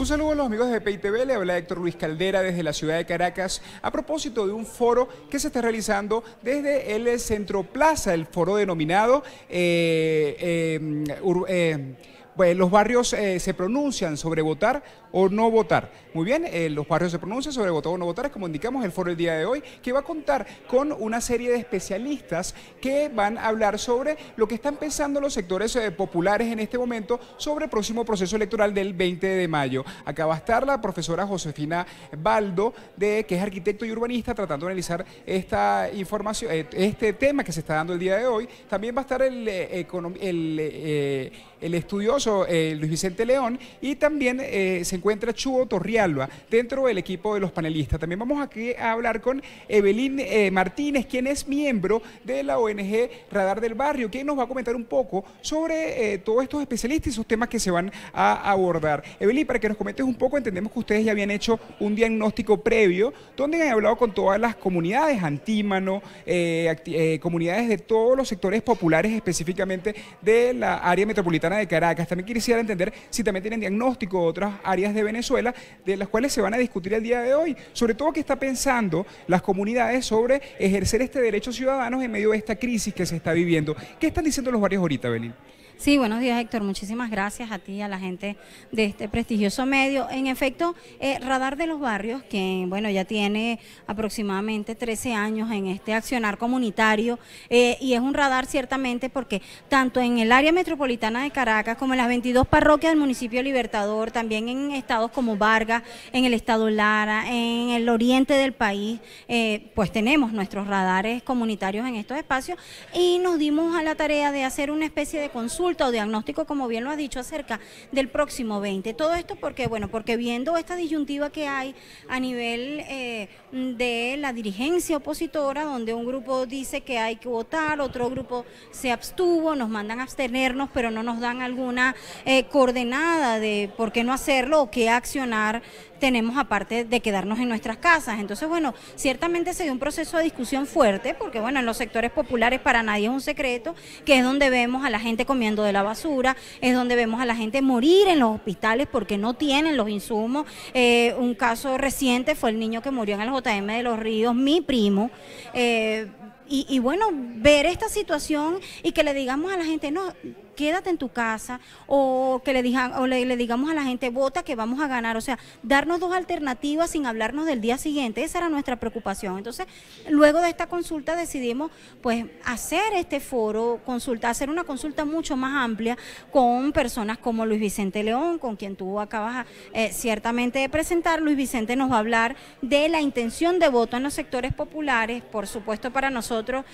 Un saludo a los amigos de PEI TV, le habla Héctor Luis Caldera desde la ciudad de Caracas a propósito de un foro que se está realizando desde el Centro Plaza, el foro denominado bueno, los barrios se pronuncian sobre votar o no votar. Muy bien, los barrios se pronuncian sobre votar o no votar, es como indicamos el foro del día de hoy, que va a contar con una serie de especialistas que van a hablar sobre lo que están pensando los sectores populares en este momento sobre el próximo proceso electoral del 20 de mayo. Acá va a estar la profesora Josefina Baldo, que es arquitecto y urbanista, tratando de analizar esta información, este tema que se está dando el día de hoy. También va a estar el estudioso Luis Vicente León, y también se encuentra Chuo Torrialba dentro del equipo de los panelistas. También vamos aquí a hablar con Evelyn Martínez, quien es miembro de la ONG Radar del Barrio, quien nos va a comentar un poco sobre todos estos especialistas y sus temas que se van a abordar. Evelyn, para que nos comentes un poco, entendemos que ustedes ya habían hecho un diagnóstico previo donde han hablado con todas las comunidades, Antímano, comunidades de todos los sectores populares, específicamente de la área metropolitana de Caracas. También quisiera entender si también tienen diagnóstico de otras áreas de Venezuela, de las cuales se van a discutir el día de hoy. Sobre todo, ¿qué está pensando las comunidades sobre ejercer este derecho ciudadano en medio de esta crisis que se está viviendo? ¿Qué están diciendo los barrios ahorita, Belín? Sí, buenos días, Héctor. Muchísimas gracias a ti y a la gente de este prestigioso medio. En efecto, Radar de los Barrios, que bueno, ya tiene aproximadamente 13 años en este accionar comunitario, y es un radar ciertamente porque tanto en el área metropolitana de Caracas como en las 22 parroquias del municipio Libertador, también en estados como Vargas, en el estado Lara, en el oriente del país, pues tenemos nuestros radares comunitarios en estos espacios, y nos dimos a la tarea de hacer una especie de consulta o diagnóstico, como bien lo has dicho, acerca del próximo 20. Todo esto porque, bueno, porque viendo esta disyuntiva que hay a nivel de la dirigencia opositora, donde un grupo dice que hay que votar, otro grupo se abstuvo, nos mandan a abstenernos, pero no nos dan alguna coordenada de por qué no hacerlo o qué accionar tenemos aparte de quedarnos en nuestras casas. Entonces, bueno, ciertamente se dio un proceso de discusión fuerte, porque bueno, en los sectores populares para nadie es un secreto, que es donde vemos a la gente comiendo de la basura, es donde vemos a la gente morir en los hospitales porque no tienen los insumos. Un caso reciente fue el niño que murió en el JM de Los Ríos, mi primo. Y bueno, ver esta situación y que le digamos a la gente, no, quédate en tu casa, o que le digamos a la gente, vota que vamos a ganar. O sea, darnos dos alternativas sin hablarnos del día siguiente. Esa era nuestra preocupación. Entonces, luego de esta consulta decidimos pues hacer este foro, hacer una consulta mucho más amplia con personas como Luis Vicente León, con quien tú acabas ciertamente de presentar. Luis Vicente nos va a hablar de la intención de voto en los sectores populares. Por supuesto, para nosotros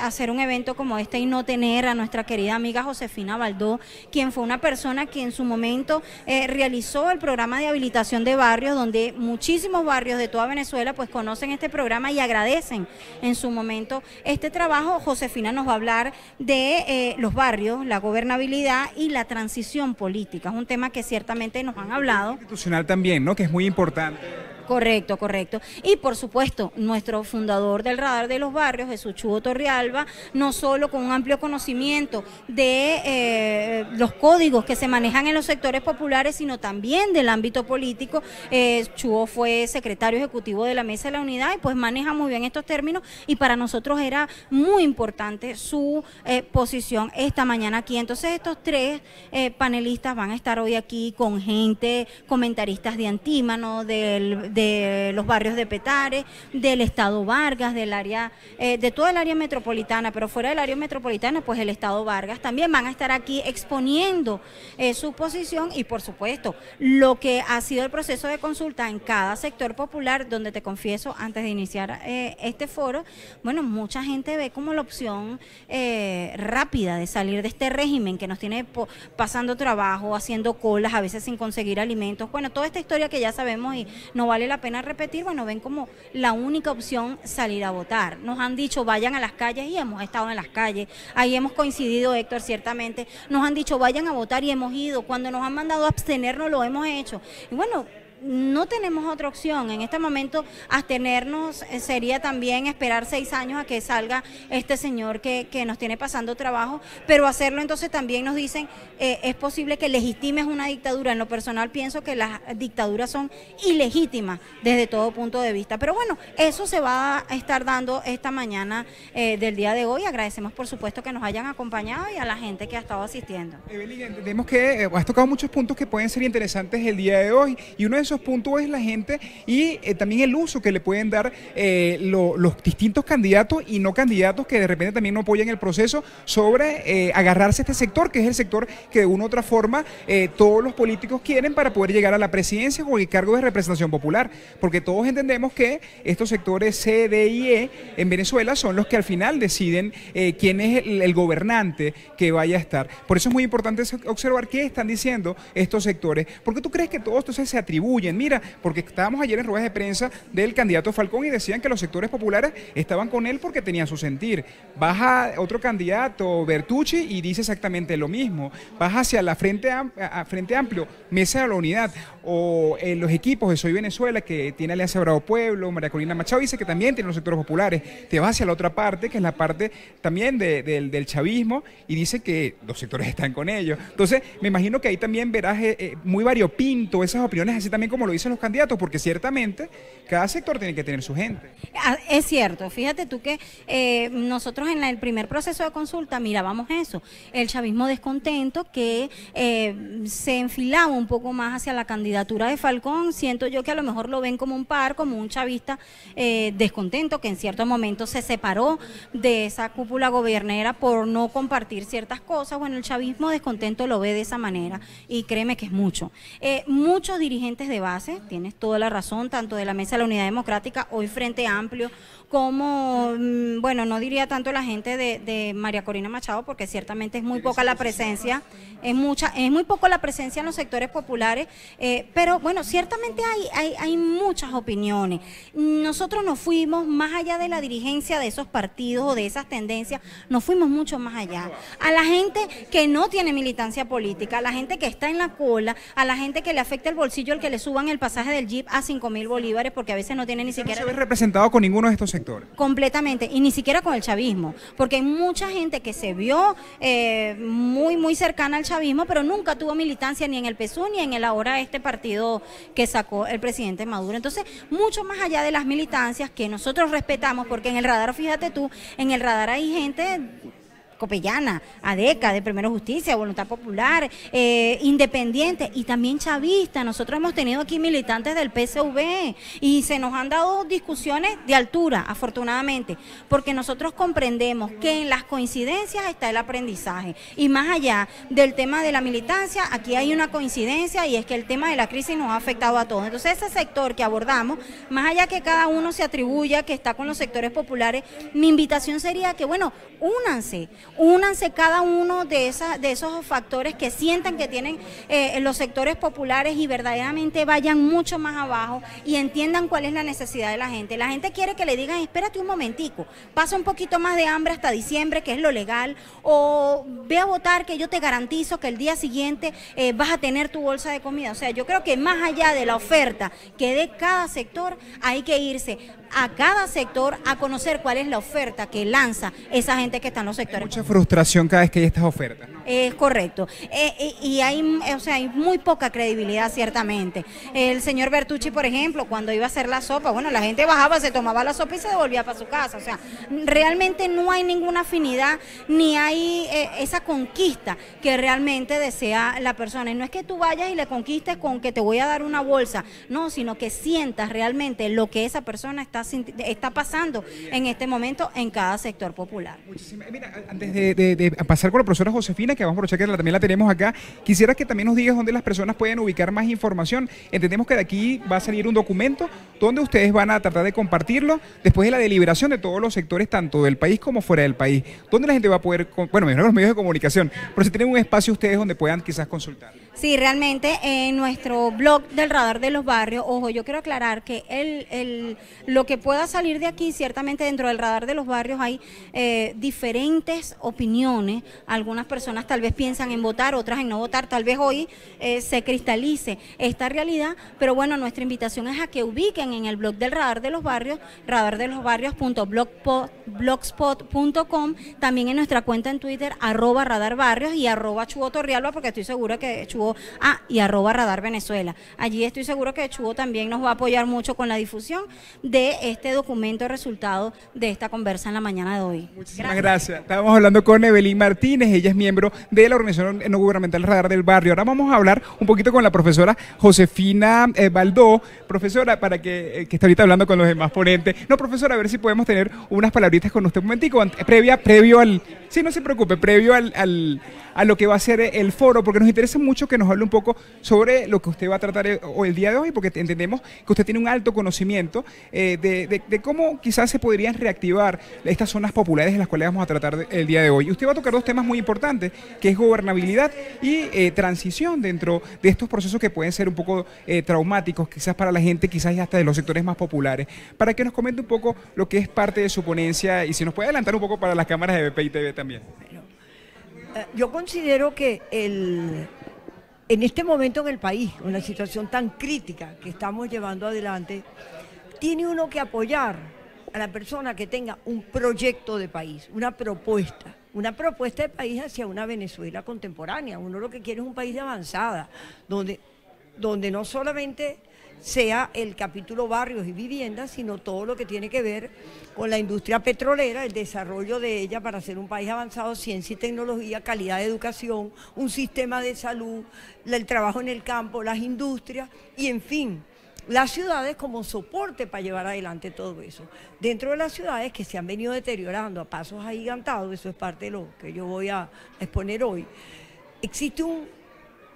hacer un evento como este y no tener a nuestra querida amiga Josefina Baldo, quien fue una persona que en su momento realizó el programa de habilitación de barrios, donde muchísimos barrios de toda Venezuela pues conocen este programa y agradecen en su momento este trabajo. Josefina nos va a hablar de los barrios, la gobernabilidad y la transición política. Es un tema que ciertamente nos han hablado. Institucional también, ¿no? Que es muy importante. Correcto, correcto. Y por supuesto, nuestro fundador del Radar de los Barrios, Jesús Chuo Torrialba, no solo con un amplio conocimiento de los códigos que se manejan en los sectores populares, sino también del ámbito político. Chuo fue secretario ejecutivo de la Mesa de la Unidad y pues maneja muy bien estos términos, y para nosotros era muy importante su posición esta mañana aquí. Entonces estos tres panelistas van a estar hoy aquí con gente, comentaristas de Antímano, de los barrios de Petare, del estado Vargas, del área, de toda el área metropolitana, pero fuera del área metropolitana, pues el estado Vargas. También van a estar aquí exponiendo su posición y, por supuesto, lo que ha sido el proceso de consulta en cada sector popular, donde te confieso, antes de iniciar este foro, bueno, mucha gente ve como la opción rápida de salir de este régimen que nos tiene pasando trabajo, haciendo colas, a veces sin conseguir alimentos. Bueno, toda esta historia que ya sabemos y no vale la pena repetir. Bueno, ven como la única opción salir a votar. Nos han dicho vayan a las calles y hemos estado en las calles. Ahí hemos coincidido, Héctor, ciertamente. Nos han dicho vayan a votar y hemos ido. Cuando nos han mandado a abstenernos lo hemos hecho. Y bueno, no tenemos otra opción. En este momento, abstenernos sería también esperar 6 años a que salga este señor que nos tiene pasando trabajo, pero hacerlo entonces también nos dicen, es posible que legitimes una dictadura. En lo personal pienso que las dictaduras son ilegítimas desde todo punto de vista. Pero bueno, eso se va a estar dando esta mañana del día de hoy. Agradecemos por supuesto que nos hayan acompañado y a la gente que ha estado asistiendo. Evelyn, entendemos que has tocado muchos puntos que pueden ser interesantes el día de hoy, y uno de esos puntos es la gente y también el uso que le pueden dar los distintos candidatos y no candidatos que de repente también no apoyan el proceso sobre agarrarse a este sector, que es el sector que de una u otra forma todos los políticos quieren para poder llegar a la presidencia o el cargo de representación popular, porque todos entendemos que estos sectores C, D y E en Venezuela son los que al final deciden quién es el gobernante que vaya a estar. Por eso es muy importante observar qué están diciendo estos sectores. ¿Por qué tú crees que todos entonces se atribuyen? Mira, porque estábamos ayer en ruedas de prensa del candidato Falcón y decían que los sectores populares estaban con él porque tenían su sentir. Baja otro candidato, Bertucci, y dice exactamente lo mismo. Baja hacia la Frente Amplio, Mesa de la Unidad, o los equipos de Soy Venezuela, que tiene Alianza Bravo Pueblo, María Corina Machado, dice que también tiene los sectores populares. Te vas hacia la otra parte, que es la parte también del chavismo, y dice que los sectores están con ellos. Entonces, me imagino que ahí también verás muy variopinto esas opiniones, así también como lo dicen los candidatos, porque ciertamente cada sector tiene que tener su gente. Es cierto, fíjate tú que nosotros en el primer proceso de consulta mirábamos eso, el chavismo descontento que se enfilaba un poco más hacia la candidatura de Falcón. Siento yo que a lo mejor lo ven como un par, como un chavista descontento, que en ciertos momentos se separó de esa cúpula gobernera por no compartir ciertas cosas. Bueno, el chavismo descontento lo ve de esa manera y créeme que es mucho. Muchos dirigentes de base, tienes toda la razón, tanto de la Mesa de la Unidad Democrática, hoy Frente Amplio, como, bueno, no diría tanto la gente de María Corina Machado, porque ciertamente es muy poca la presencia, es muy poco la presencia en los sectores populares, pero bueno, ciertamente hay muchas opiniones. Nosotros nos fuimos más allá de la dirigencia de esos partidos o de esas tendencias, nos fuimos mucho más allá. A la gente que no tiene militancia política, a la gente que está en la cola, a la gente que le afecta el bolsillo el que le suban el pasaje del jeep a 5.000 bolívares, porque a veces no tiene ni siquiera... No se ve representado con ninguno de estos sectores. Completamente, y ni siquiera con el chavismo, porque hay mucha gente que se vio muy cercana al chavismo, pero nunca tuvo militancia ni en el PSUV ni en el ahora este partido que sacó el presidente Maduro. Entonces, mucho más allá de las militancias que nosotros respetamos, porque en el radar, fíjate tú, en el radar hay gente copellana, ADECA, de Primero Justicia, Voluntad Popular, independiente y también chavista. Nosotros hemos tenido aquí militantes del PSV y se nos han dado discusiones de altura, afortunadamente, porque nosotros comprendemos que en las coincidencias está el aprendizaje y más allá del tema de la militancia, aquí hay una coincidencia y es que el tema de la crisis nos ha afectado a todos. Entonces ese sector que abordamos, más allá que cada uno se atribuya que está con los sectores populares, mi invitación sería que, bueno, únanse cada uno de esos factores que sientan que tienen los sectores populares y verdaderamente vayan mucho más abajo y entiendan cuál es la necesidad de la gente. La gente quiere que le digan, espérate un momentico, pasa un poquito más de hambre hasta diciembre, que es lo legal, o ve a votar que yo te garantizo que el día siguiente vas a tener tu bolsa de comida. O sea, yo creo que más allá de la oferta que dé cada sector, hay que irse a cada sector a conocer cuál es la oferta que lanza esa gente que está en los sectores. Hay mucha frustración cada vez que hay estas ofertas, ¿no? Es correcto. Y hay muy poca credibilidad, ciertamente. El señor Bertucci, por ejemplo, cuando iba a hacer la sopa, bueno, la gente bajaba, se tomaba la sopa y se devolvía para su casa. O sea, realmente no hay ninguna afinidad, ni hay esa conquista que realmente desea la persona. Y no es que tú vayas y le conquistes con que te voy a dar una bolsa, no, sino que sientas realmente lo que esa persona está pasando en este momento en cada sector popular. Mira, antes de pasar con la profesora Josefina, que vamos a aprovechar que también la tenemos acá, quisiera que también nos digas dónde las personas pueden ubicar más información. Entendemos que de aquí va a salir un documento donde ustedes van a tratar de compartirlo después de la deliberación de todos los sectores, tanto del país como fuera del país. ¿Dónde la gente va a poder, bueno, me imagino los medios de comunicación, pero si tienen un espacio ustedes donde puedan quizás consultar? Sí, realmente en nuestro blog del Radar de los Barrios, ojo, yo quiero aclarar que lo que pueda salir de aquí, ciertamente dentro del Radar de los Barrios hay diferentes opiniones. Algunas personas tal vez piensan en votar, otras en no votar. Tal vez hoy se cristalice esta realidad, pero bueno, nuestra invitación es a que ubiquen en el blog del Radar de los Barrios, radardelosbarrios.blogspot.com, también en nuestra cuenta en Twitter, @radarbarrios y @Chuo Torrialba, porque estoy segura que Chuo, y @Radar Venezuela. Allí estoy seguro que Chuo también nos va a apoyar mucho con la difusión de este documento resultado de esta conversa en la mañana de hoy. Muchísimas gracias. Estábamos hablando con Evelyn Martínez, ella es miembro de la organización no gubernamental Radar del Barrio. Ahora vamos a hablar un poquito con la profesora Josefina Baldó, profesora, para que está ahorita hablando con los demás ponentes. No, profesora, a ver si podemos tener unas palabritas con usted un momentico, previo al, sí, no se preocupe, previo a lo que va a ser el foro, porque nos interesa mucho que nos hable un poco sobre lo que usted va a tratar el día de hoy, porque entendemos que usted tiene un alto conocimiento de cómo quizás se podrían reactivar estas zonas populares de las cuales vamos a tratar el día de hoy. Y usted va a tocar dos temas muy importantes, que es gobernabilidad y transición dentro de estos procesos que pueden ser un poco traumáticos, quizás para la gente, quizás hasta de los sectores más populares. Para que nos comente un poco lo que es parte de su ponencia y si nos puede adelantar un poco para las cámaras de BPI TV también. Bueno, yo considero que en este momento en el país, con la situación tan crítica que estamos llevando adelante, tiene uno que apoyar a la persona que tenga un proyecto de país, una propuesta de país hacia una Venezuela contemporánea. Uno lo que quiere es un país de avanzada, donde no solamente sea el capítulo barrios y viviendas, sino todo lo que tiene que ver con la industria petrolera, el desarrollo de ella para ser un país avanzado, ciencia y tecnología, calidad de educación, un sistema de salud, el trabajo en el campo, las industrias y, en fin, las ciudades como soporte para llevar adelante todo eso. Dentro de las ciudades que se han venido deteriorando a pasos agigantados, eso es parte de lo que yo voy a exponer hoy, existe un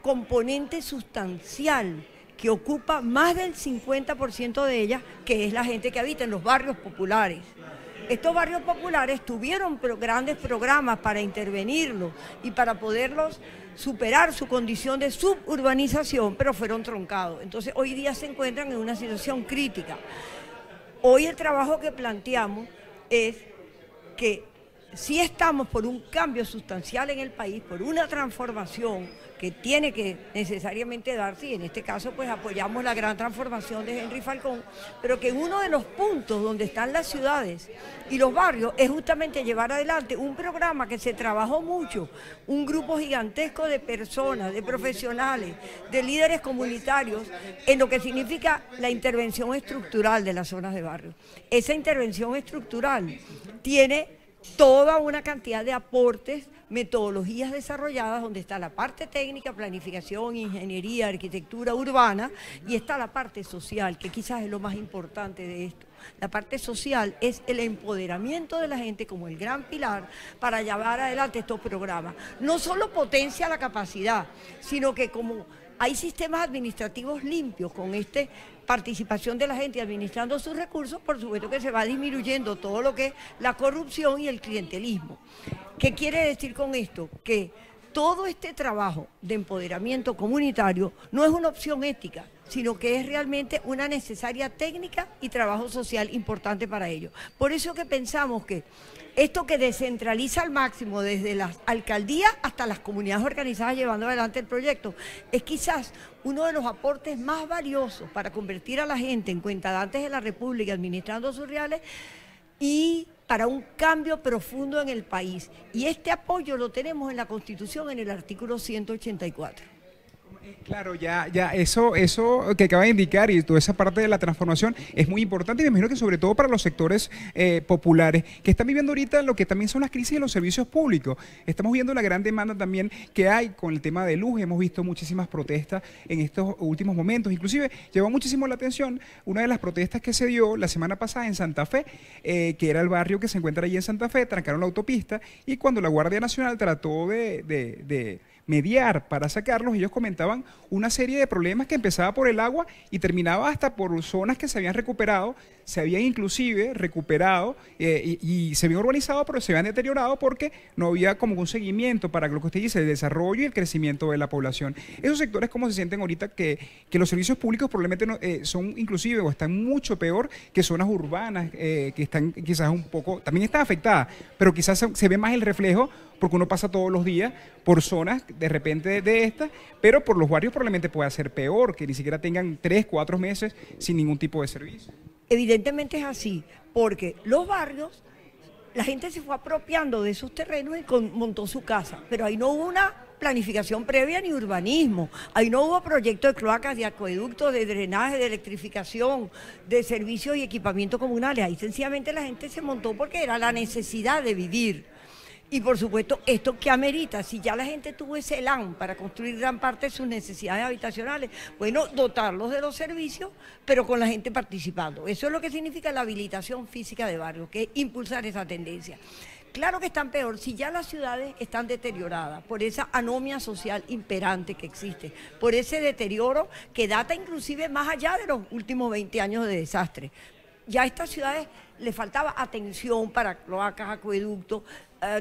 componente sustancial que ocupa más del 50% de ellas, que es la gente que habita en los barrios populares. Estos barrios populares tuvieron grandes programas para intervenirlos y para poderlos superar su condición de suburbanización, pero fueron truncados. Entonces hoy día se encuentran en una situación crítica. Hoy el trabajo que planteamos es que si estamos por un cambio sustancial en el país, por una transformación que tiene que necesariamente darse, y en este caso pues apoyamos la gran transformación de Henry Falcón, pero que uno de los puntos donde están las ciudades y los barrios es justamente llevar adelante un programa que se trabajó mucho, un grupo gigantesco de personas, de profesionales, de líderes comunitarios, en lo que significa la intervención estructural de las zonas de barrios. Esa intervención estructural tiene toda una cantidad de aportes, metodologías desarrolladas, donde está la parte técnica, planificación, ingeniería, arquitectura urbana, y está la parte social, que quizás es lo más importante de esto. La parte social es el empoderamiento de la gente como el gran pilar para llevar adelante estos programas. No solo potencia la capacidad, sino que como hay sistemas administrativos limpios con esta participación de la gente administrando sus recursos, por supuesto que se va disminuyendo todo lo que es la corrupción y el clientelismo. ¿Qué quiere decir con esto? Que todo este trabajo de empoderamiento comunitario no es una opción ética, sino que es realmente una necesaria técnica y trabajo social importante para ello. Por eso que pensamos que esto que descentraliza al máximo desde las alcaldías hasta las comunidades organizadas llevando adelante el proyecto, es quizás uno de los aportes más valiosos para convertir a la gente en cuentadantes de la República administrando sus reales y para un cambio profundo en el país. Y este apoyo lo tenemos en la Constitución en el artículo 184. Claro, ya eso que acaba de indicar y toda esa parte de la transformación es muy importante y me imagino que sobre todo para los sectores populares que están viviendo ahorita lo que también son las crisis de los servicios públicos. Estamos viendo la gran demanda también que hay con el tema de luz, hemos visto muchísimas protestas en estos últimos momentos, inclusive llamó muchísimo la atención una de las protestas que se dio la semana pasada en Santa Fe, que era el barrio que se encuentra allí en Santa Fe, trancaron la autopista y cuando la Guardia Nacional trató de mediar para sacarlos, ellos comentaban una serie de problemas que empezaba por el agua y terminaba hasta por zonas que se habían recuperado, se habían inclusive recuperado y se habían urbanizado, pero se habían deteriorado porque no había como un seguimiento para lo que usted dice, el desarrollo y el crecimiento de la población. Esos sectores, ¿cómo se sienten ahorita que los servicios públicos probablemente son inclusive o están mucho peor que zonas urbanas que están quizás un poco, también están afectadas, pero quizás se ve más el reflejo porque uno pasa todos los días por zonas de repente de estas, pero por los barrios probablemente pueda ser peor, que ni siquiera tengan 3, 4 meses sin ningún tipo de servicio? Evidentemente es así, porque los barrios, la gente se fue apropiando de esos terrenos y montó su casa, pero ahí no hubo una planificación previa ni urbanismo, ahí no hubo proyecto de cloacas, de acueductos, de drenaje, de electrificación, de servicios y equipamiento comunales, ahí sencillamente la gente se montó porque era la necesidad de vivir. Y por supuesto, esto que amerita, si ya la gente tuvo ese LAN para construir gran parte de sus necesidades habitacionales, bueno, dotarlos de los servicios, pero con la gente participando. Eso es lo que significa la habilitación física de barrios, que es impulsar esa tendencia. Claro que están peor si ya las ciudades están deterioradas por esa anomia social imperante que existe, por ese deterioro que data inclusive más allá de los últimos 20 años de desastre. Ya a estas ciudades le faltaba atención para cloacas, acueductos,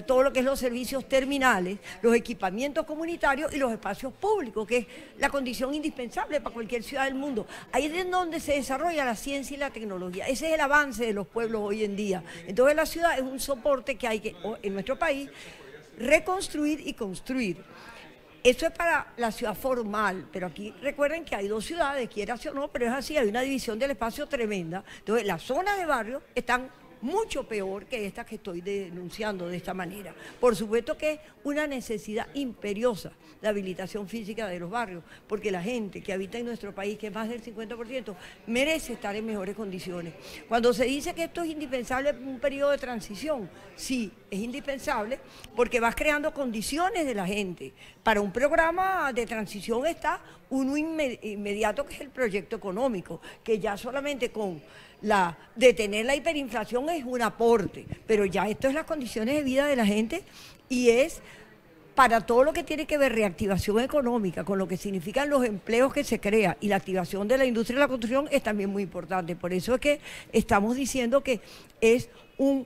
todo lo que es los servicios terminales, los equipamientos comunitarios y los espacios públicos, que es la condición indispensable para cualquier ciudad del mundo. Ahí es donde se desarrolla la ciencia y la tecnología. Ese es el avance de los pueblos hoy en día. Entonces la ciudad es un soporte que hay que, en nuestro país, reconstruir y construir. Eso es para la ciudad formal, pero aquí recuerden que hay 2 ciudades, quieras o no, pero es así, hay una división del espacio tremenda. Entonces las zonas de barrio están mucho peor que esta que estoy denunciando de esta manera. Por supuesto que es una necesidad imperiosa la habilitación física de los barrios, porque la gente que habita en nuestro país, que es más del 50%, merece estar en mejores condiciones. Cuando se dice que esto es indispensable en un periodo de transición, sí, es indispensable porque vas creando condiciones de la gente. Para un programa de transición está uno inmediato, que es el proyecto económico, que ya solamente con detener la hiperinflación es un aporte, pero ya esto es las condiciones de vida de la gente y es para todo lo que tiene que ver reactivación económica, con lo que significan los empleos que se crean y la activación de la industria de la construcción es también muy importante. Por eso es que estamos diciendo que es un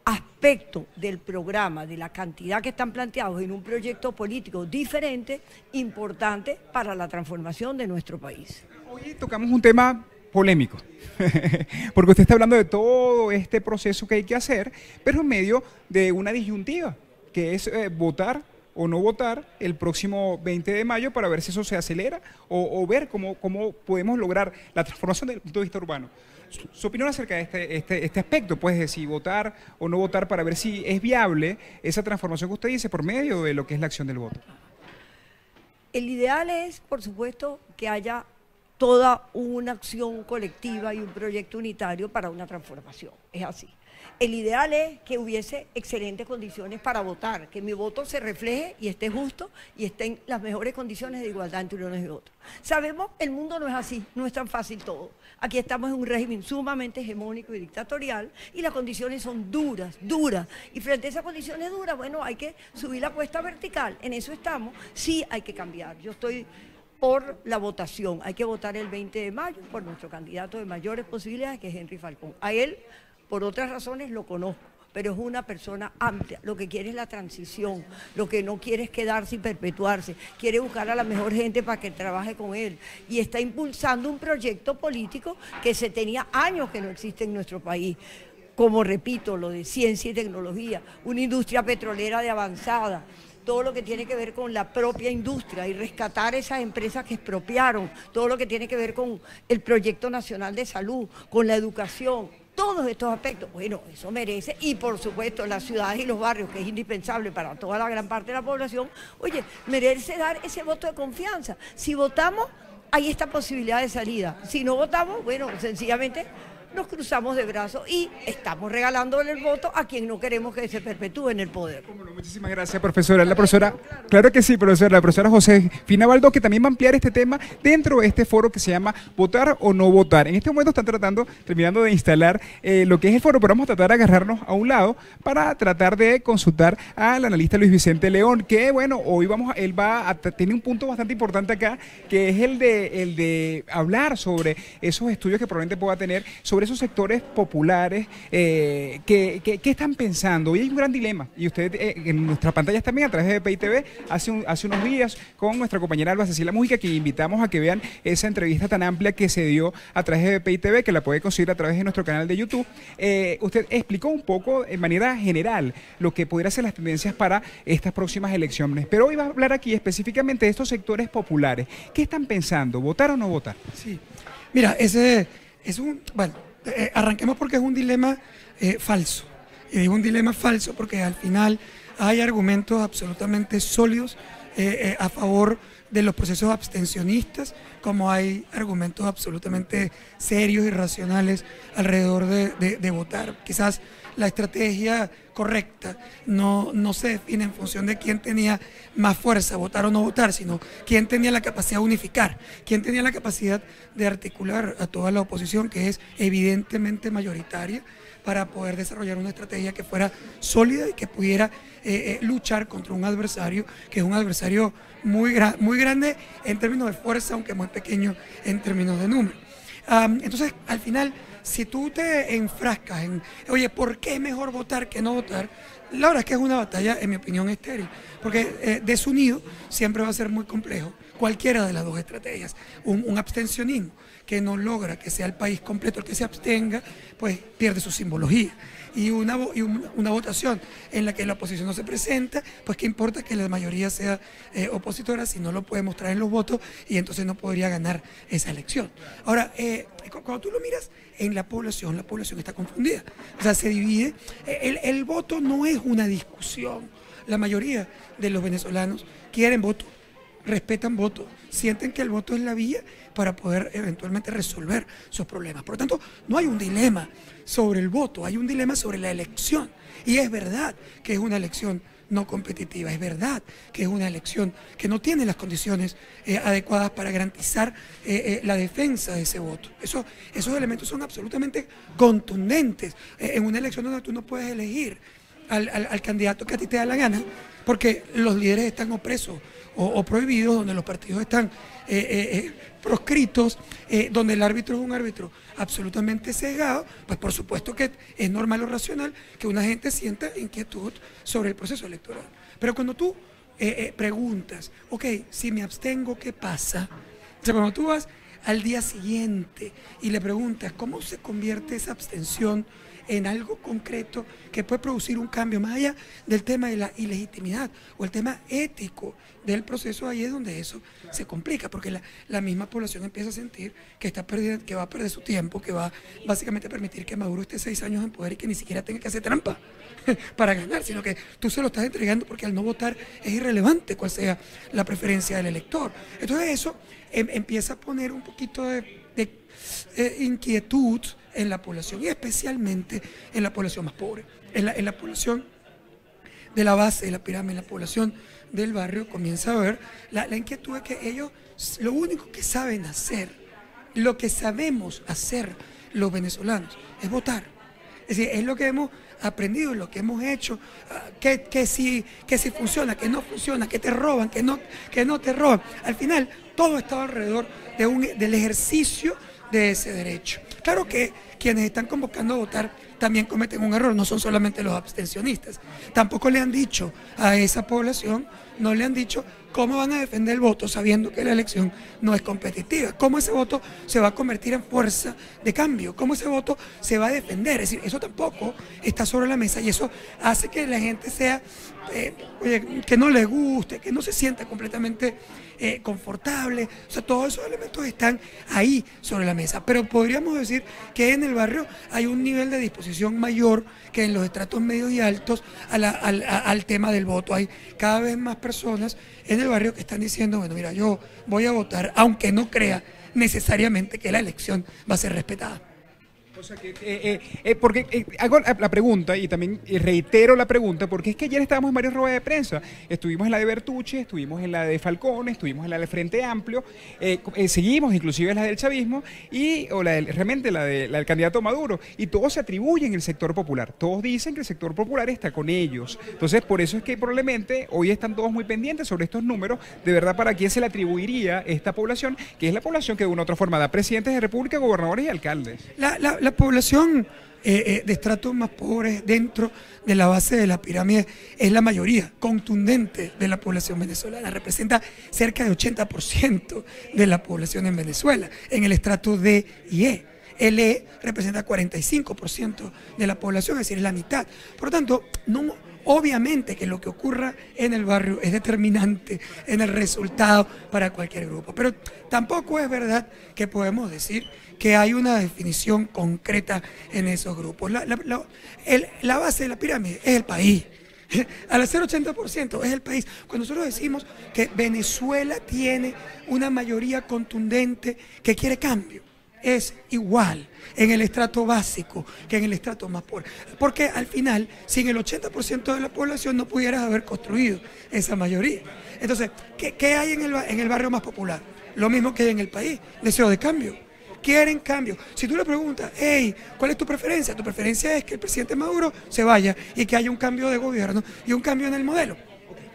aspecto del programa, de la cantidad que están planteados en un proyecto político diferente, importante para la transformación de nuestro país. Hoy tocamos un tema polémico, porque usted está hablando de todo este proceso que hay que hacer, pero en medio de una disyuntiva, que es votar o no votar el próximo 20 de mayo para ver si eso se acelera o ver cómo podemos lograr la transformación desde el punto de vista urbano. Su opinión acerca de este aspecto, pues, de si votar o no votar para ver si es viable esa transformación que usted dice por medio de lo que es la acción del voto. El ideal es, por supuesto, que haya toda una acción colectiva y un proyecto unitario para una transformación. Es así. El ideal es que hubiese excelentes condiciones para votar, que mi voto se refleje y esté justo y esté en las mejores condiciones de igualdad entre unos y otros. Sabemos, el mundo no es así, no es tan fácil todo. Aquí estamos en un régimen sumamente hegemónico y dictatorial y las condiciones son duras, duras. Y frente a esas condiciones duras, bueno, hay que subir la cuesta vertical. En eso estamos. Sí hay que cambiar. Yo estoy por la votación. Hay que votar el 20 de mayo por nuestro candidato de mayores posibilidades, que es Henry Falcón. A él, por otras razones, lo conozco, pero es una persona amplia. Lo que quiere es la transición, lo que no quiere es quedarse y perpetuarse. Quiere buscar a la mejor gente para que trabaje con él. Y está impulsando un proyecto político que se tenía años que no existe en nuestro país. Como repito, lo de ciencia y tecnología, una industria petrolera de avanzada, todo lo que tiene que ver con la propia industria y rescatar esas empresas que expropiaron, todo lo que tiene que ver con el Proyecto Nacional de Salud, con la educación, todos estos aspectos. Bueno, eso merece, y por supuesto las ciudades y los barrios, que es indispensable para toda la gran parte de la población, oye, merece dar ese voto de confianza. Si votamos, hay esta posibilidad de salida. Si no votamos, bueno, sencillamente nos cruzamos de brazos y estamos regalándole el voto a quien no queremos que se perpetúe en el poder. Bueno, muchísimas gracias, profesora. La profesora, claro que sí, profesora. La profesora Josefina Baldó, que también va a ampliar este tema dentro de este foro que se llama Votar o no votar. En este momento están terminando de instalar lo que es el foro, pero vamos a tratar de agarrarnos a un lado para tratar de consultar al analista Luis Vicente León, que bueno, hoy tiene un punto bastante importante acá, que es el de hablar sobre esos estudios que probablemente pueda tener, sobre esos sectores populares, ¿qué están pensando? Hoy hay un gran dilema, y usted en nuestras pantallas también, a través de BPI TV, hace unos días con nuestra compañera Alba Cecilia Mújica, que invitamos a que vean esa entrevista tan amplia que se dio a través de BPI TV, que la puede conseguir a través de nuestro canal de YouTube. Usted explicó un poco, en manera general, lo que podrían ser las tendencias para estas próximas elecciones, pero hoy va a hablar aquí específicamente de estos sectores populares. ¿Qué están pensando? ¿Votar o no votar? Sí, mira, ese es bueno, arranquemos porque es un dilema falso. Y digo un dilema falso porque al final hay argumentos absolutamente sólidos a favor de los procesos abstencionistas, como hay argumentos absolutamente serios y racionales alrededor de votar. Quizás la estrategia correcta no se define en función de quién tenía más fuerza, votar o no votar, sino quién tenía la capacidad de unificar, quién tenía la capacidad de articular a toda la oposición, que es evidentemente mayoritaria, para poder desarrollar una estrategia que fuera sólida y que pudiera luchar contra un adversario, que es un adversario muy grande en términos de fuerza, aunque muy pequeño en términos de número. Entonces, al final, si tú te enfrascas en, oye, ¿por qué es mejor votar que no votar? La verdad es que es una batalla, en mi opinión, estéril, porque desunido siempre va a ser muy complejo cualquiera de las dos estrategias. Un abstencionismo que no logra que sea el país completo el que se abstenga, pues pierde su simbología. Y una votación en la que la oposición no se presenta, pues qué importa que la mayoría sea opositora si no lo puede mostrar en los votos, y entonces no podría ganar esa elección. Ahora, cuando tú lo miras en la población está confundida. O sea, se divide. El voto no es una discusión. La mayoría de los venezolanos quieren voto, respetan voto, sienten que el voto es la vía para poder eventualmente resolver sus problemas. Por lo tanto, no hay un dilema sobre el voto, hay un dilema sobre la elección. Y es verdad que es una elección no competitiva, es verdad que es una elección que no tiene las condiciones adecuadas para garantizar la defensa de ese voto. Esos elementos son absolutamente contundentes en una elección donde tú no puedes elegir al candidato que a ti te da la gana, porque los líderes están opresos o prohibidos, donde los partidos están proscritos, donde el árbitro es un árbitro absolutamente sesgado. Pues por supuesto que es normal o racional que una gente sienta inquietud sobre el proceso electoral. Pero cuando tú preguntas, ok, si me abstengo, ¿qué pasa? O sea, cuando tú vas al día siguiente y le preguntas cómo se convierte esa abstención en algo concreto que puede producir un cambio, más allá del tema de la ilegitimidad o el tema ético del proceso, ahí es donde eso se complica, porque la misma población empieza a sentir que está perdiendo, que va a perder su tiempo, que va básicamente a permitir que Maduro esté 6 años en poder y que ni siquiera tenga que hacer trampa para ganar, sino que tú se lo estás entregando porque al no votar es irrelevante cuál sea la preferencia del elector. Entonces eso empieza a poner un poquito de inquietud en la población, y especialmente en la población más pobre, en la población de la base de la pirámide, en la población del barrio, comienza a ver la inquietud de que ellos lo único que saben hacer, lo que sabemos hacer los venezolanos, es votar. Es decir, es lo que hemos aprendido, lo que hemos hecho, que si funciona, que no funciona, que te roban, que no te roban. Al final, todo está alrededor del ejercicio de ese derecho. Claro que quienes están convocando a votar también cometen un error, no son solamente los abstencionistas. Tampoco le han dicho a esa población, no le han dicho cómo van a defender el voto sabiendo que la elección no es competitiva, cómo ese voto se va a convertir en fuerza de cambio, cómo ese voto se va a defender. Es decir, eso tampoco está sobre la mesa, y eso hace que la gente sea, que no le guste, que no se sienta completamente confortable. O sea, todos esos elementos están ahí sobre la mesa, pero podríamos decir que en el barrio hay un nivel de disposición mayor que en los estratos medios y altos al tema del voto. Hay cada vez más personas en el barrio que están diciendo, bueno, mira, yo voy a votar aunque no crea necesariamente que la elección va a ser respetada. O sea porque hago la pregunta y también reitero la pregunta, porque es que ayer estábamos en varias ruedas de prensa. Estuvimos en la de Bertucci, estuvimos en la de Falcón, estuvimos en la del Frente Amplio, seguimos inclusive en la del chavismo realmente la del candidato Maduro. Y todos se atribuyen el sector popular. Todos dicen que el sector popular está con ellos. Entonces, por eso es que probablemente hoy están todos muy pendientes sobre estos números. De verdad, ¿para quién se le atribuiría esta población? Que es la población que de una u otra forma da presidentes de república, gobernadores y alcaldes. La población de estratos más pobres dentro de la base de la pirámide es la mayoría contundente de la población venezolana, representa cerca de 80% de la población en Venezuela, en el estrato D y E. El E representa 45% de la población, es decir, es la mitad. Por lo tanto, obviamente que lo que ocurra en el barrio es determinante en el resultado para cualquier grupo, pero tampoco es verdad que podemos decir que hay una definición concreta en esos grupos. La base de la pirámide es el país. Al hacer 80% es el país. Cuando nosotros decimos que Venezuela tiene una mayoría contundente que quiere cambio, es igual en el estrato básico que en el estrato más pobre. Porque al final, sin el 80% de la población no pudieras haber construido esa mayoría. Entonces, ¿qué hay en el barrio más popular? Lo mismo que hay en el país, deseo de cambio. Quieren cambio. Si tú le preguntas, hey, ¿cuál es tu preferencia? Tu preferencia es que el presidente Maduro se vaya y que haya un cambio de gobierno y un cambio en el modelo.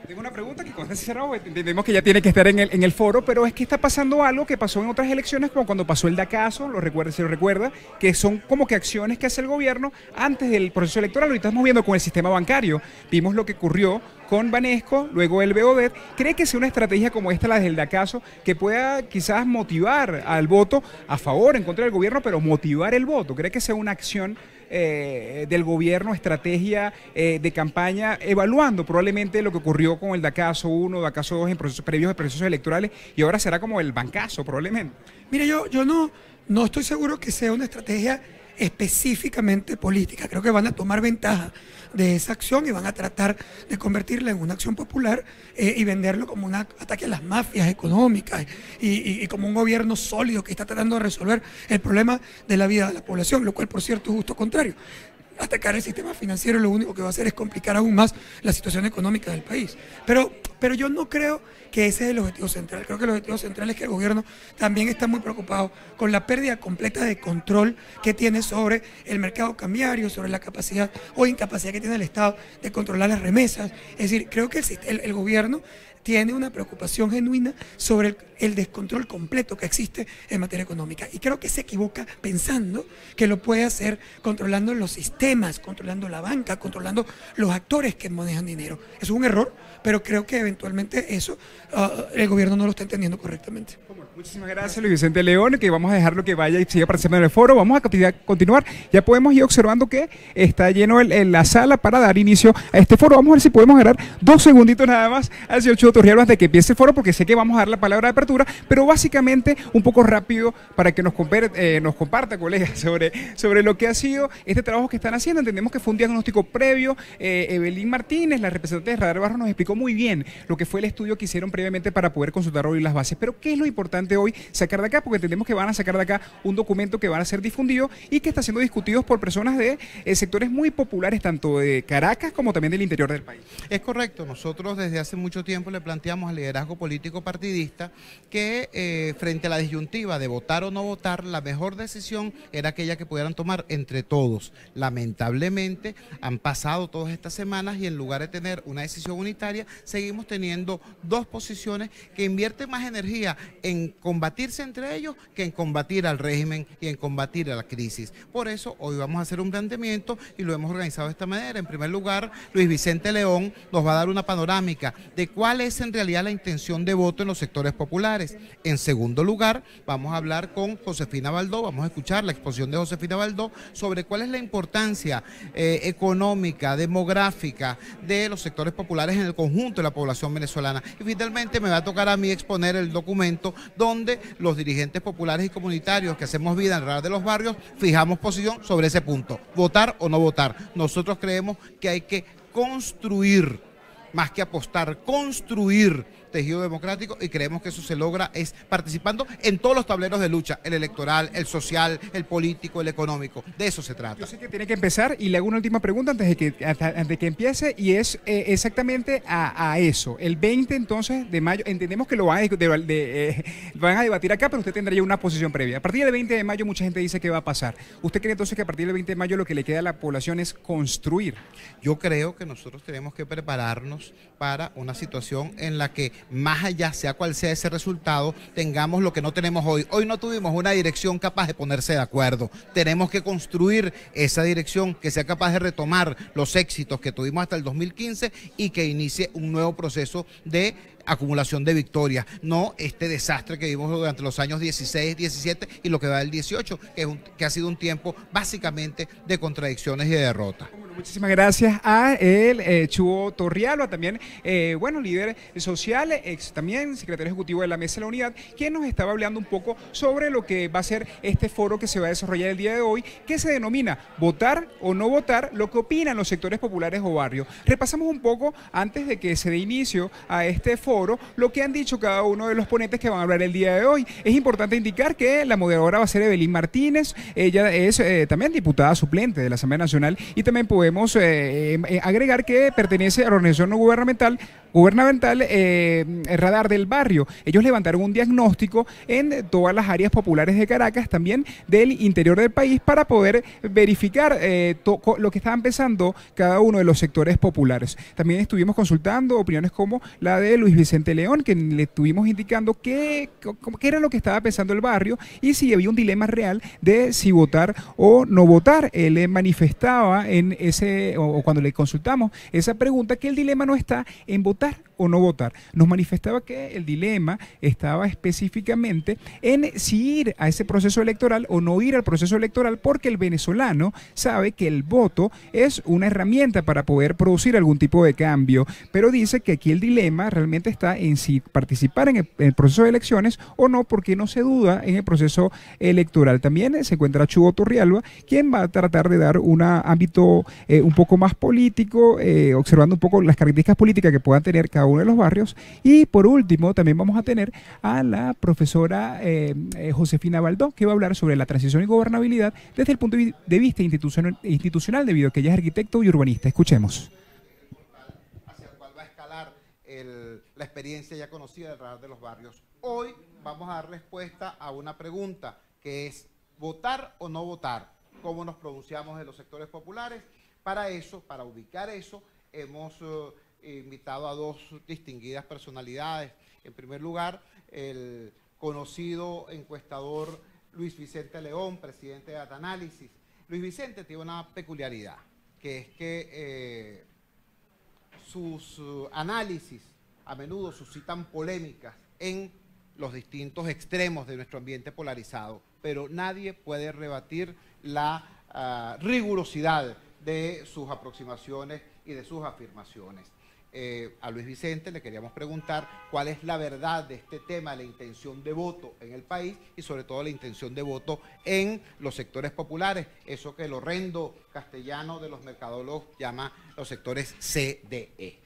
Tengo una pregunta que con este cerrado, entendemos que ya tiene que estar en el foro, pero es que está pasando algo que pasó en otras elecciones, como cuando pasó el DACASO, se lo recuerda, que son como que acciones que hace el gobierno antes del proceso electoral. Ahorita estamos viendo con el sistema bancario, vimos lo que ocurrió con Banesco, luego el BODET. ¿Cree que sea una estrategia como esta, la del DACASO, que pueda quizás motivar al voto a favor, en contra del gobierno, pero motivar el voto? ¿Cree que sea una acción del gobierno, estrategia de campaña, evaluando probablemente lo que ocurrió con el DACASO 1, DACASO 2 en procesos previos de procesos electorales, y ahora será como el bancazo probablemente? Mire, yo no estoy seguro que sea una estrategia específicamente política. Creo que van a tomar ventaja de esa acción y van a tratar de convertirla en una acción popular y venderlo como un ataque a las mafias económicas y como un gobierno sólido que está tratando de resolver el problema de la vida de la población, lo cual, por cierto, es justo contrario. Atacar el sistema financiero lo único que va a hacer es complicar aún más la situación económica del país. Pero yo no creo que ese es el objetivo central. Creo que el objetivo central es que el gobierno también está muy preocupado con la pérdida completa de control que tiene sobre el mercado cambiario, sobre la capacidad o incapacidad que tiene el Estado de controlar las remesas. Es decir, creo que el gobierno tiene una preocupación genuina sobre el descontrol completo que existe en materia económica. Y creo que se equivoca pensando que lo puede hacer controlando los sistemas, controlando la banca, controlando los actores que manejan dinero. Eso es un error, pero creo que eventualmente eso el gobierno no lo está entendiendo correctamente. Muchísimas gracias, Luis Vicente León, que vamos a dejarlo que vaya y siga participando en el foro. Vamos a continuar. Ya podemos ir observando que está lleno la sala para dar inicio a este foro. Vamos a ver si podemos agarrar 2 segunditos nada más al señor Chuo Torrialba antes de que empiece el foro, porque sé que vamos a dar la palabra de apertura, pero básicamente un poco rápido para que nos comparta, colegas, sobre lo que ha sido este trabajo que están haciendo. Entendemos que fue un diagnóstico previo. Evelyn Martínez, la representante de Radar Barros, nos explicó muy bien lo que fue el estudio que hicieron previamente para poder consultar hoy las bases. Pero ¿qué es lo importante hoy sacar de acá? Porque entendemos que van a sacar de acá un documento que van a ser difundido y que está siendo discutido por personas de sectores muy populares, tanto de Caracas como también del interior del país. Es correcto. Nosotros desde hace mucho tiempo le planteamos al liderazgo político partidista que frente a la disyuntiva de votar o no votar, la mejor decisión era aquella que pudieran tomar entre todos. Lamentablemente han pasado todas estas semanas y en lugar de tener una decisión unitaria, seguimos teniendo 2 posiciones que invierten más energía en combatirse entre ellos que en combatir al régimen y en combatir a la crisis. Por eso hoy vamos a hacer un planteamiento y lo hemos organizado de esta manera. En primer lugar, Luis Vicente León nos va a dar una panorámica de cuál es en realidad la intención de voto en los sectores populares. En segundo lugar, vamos a hablar con Josefina Baldó, vamos a escuchar la exposición de Josefina Baldó sobre cuál es la importancia económica, demográfica de los sectores populares en el conjunto de la población venezolana. Y finalmente me va a tocar a mí exponer el documento donde los dirigentes populares y comunitarios que hacemos vida en Radar de los Barrios fijamos posición sobre ese punto, votar o no votar. Nosotros creemos que hay que construir, más que apostar, construir tejido democrático y creemos que eso se logra es participando en todos los tableros de lucha, el electoral, el social, el político, el económico. De eso se trata. Yo sé que tiene que empezar y le hago una última pregunta antes de que empiece y es exactamente a eso. El 20 entonces de mayo, entendemos que lo van a debatir acá, pero usted tendría ya una posición previa. A partir del 20 de mayo mucha gente dice que va a pasar. ¿Usted cree entonces que a partir del 20 de mayo lo que le queda a la población es construir? Yo creo que nosotros tenemos que prepararnos para una situación en la que más allá, sea cual sea ese resultado, tengamos lo que no tenemos hoy. Hoy no tuvimos una dirección capaz de ponerse de acuerdo. Tenemos que construir esa dirección que sea capaz de retomar los éxitos que tuvimos hasta el 2015 y que inicie un nuevo proceso de acumulación de victorias, no este desastre que vimos durante los años 16, 17 y lo que va del 18, que ha sido un tiempo básicamente de contradicciones y de derrota. Muchísimas gracias a el Chuo Torrialba, también, bueno, líder social, también secretario ejecutivo de la Mesa de la Unidad, quien nos estaba hablando un poco sobre lo que va a ser este foro que se va a desarrollar el día de hoy, que se denomina votar o no votar, lo que opinan los sectores populares o barrios. Repasamos un poco, antes de que se dé inicio a este foro, lo que han dicho cada uno de los ponentes que van a hablar el día de hoy. Es importante indicar que la moderadora va a ser Evelyn Martínez, ella es también diputada suplente de la Asamblea Nacional y también podemos agregar que pertenece a la organización no gubernamental Radar del Barrio. Ellos levantaron un diagnóstico en todas las áreas populares de Caracas, también del interior del país, para poder verificar lo que estaban pensando cada uno de los sectores populares. También estuvimos consultando opiniones como la de Luis Vicente León, que le estuvimos indicando qué era lo que estaba pensando el barrio y si había un dilema real de si votar o no votar. Él manifestaba o cuando le consultamos esa pregunta, que el dilema no está en votar o no votar. Nos manifestaba que el dilema estaba específicamente en si ir a ese proceso electoral o no ir al proceso electoral, porque el venezolano sabe que el voto es una herramienta para poder producir algún tipo de cambio, pero dice que aquí el dilema realmente está en si participar en el proceso de elecciones o no, porque no se duda en el proceso electoral. También se encuentra Chuo Torrialba, quien va a tratar de dar un ámbito un poco más político, observando un poco las características políticas que puedan tener cada uno de los barrios. Y por último también vamos a tener a la profesora Josefina Baldó, que va a hablar sobre la transición y gobernabilidad desde el punto de vista institucional, debido a que ella es arquitecto y urbanista. Escuchemos. Hacia el cual va a escalar la experiencia ya conocida del Radar de los Barrios. Hoy vamos a dar respuesta a una pregunta que es: ¿votar o no votar? ¿Cómo nos pronunciamos de los sectores populares? Para eso, para ubicar eso, hemos invitado a dos distinguidas personalidades. En primer lugar, el conocido encuestador Luis Vicente León, presidente de Datanálisis. Luis Vicente tiene una peculiaridad, que es que sus análisis a menudo suscitan polémicas en los distintos extremos de nuestro ambiente polarizado, pero nadie puede rebatir la rigurosidad de sus aproximaciones y de sus afirmaciones. A Luis Vicente le queríamos preguntar cuál es la verdad de este tema, la intención de voto en el país y sobre todo la intención de voto en los sectores populares, eso que el horrendo castellano de los mercadólogos llama los sectores CDE.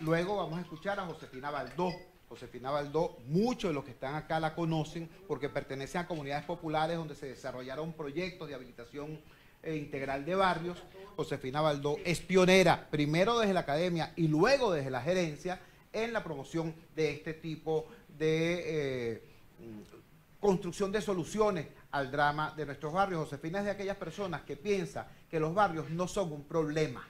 Luego vamos a escuchar a Josefina Baldó. Josefina Baldó, muchos de los que están acá la conocen porque pertenecen a comunidades populares donde se desarrollaron proyectos de habilitación integral de barrios. Josefina Baldó es pionera, primero desde la academia y luego desde la gerencia, en la promoción de este tipo de construcción de soluciones al drama de nuestros barrios. Josefina es de aquellas personas que piensa que los barrios no son un problema,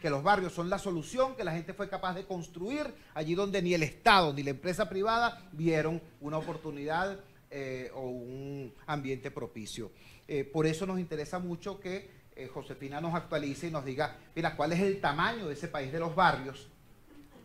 que los barrios son la solución que la gente fue capaz de construir allí donde ni el Estado ni la empresa privada vieron una oportunidad o un ambiente propicio. Por eso nos interesa mucho que Josefina nos actualice y nos diga, mira, cuál es el tamaño de ese país de los barrios.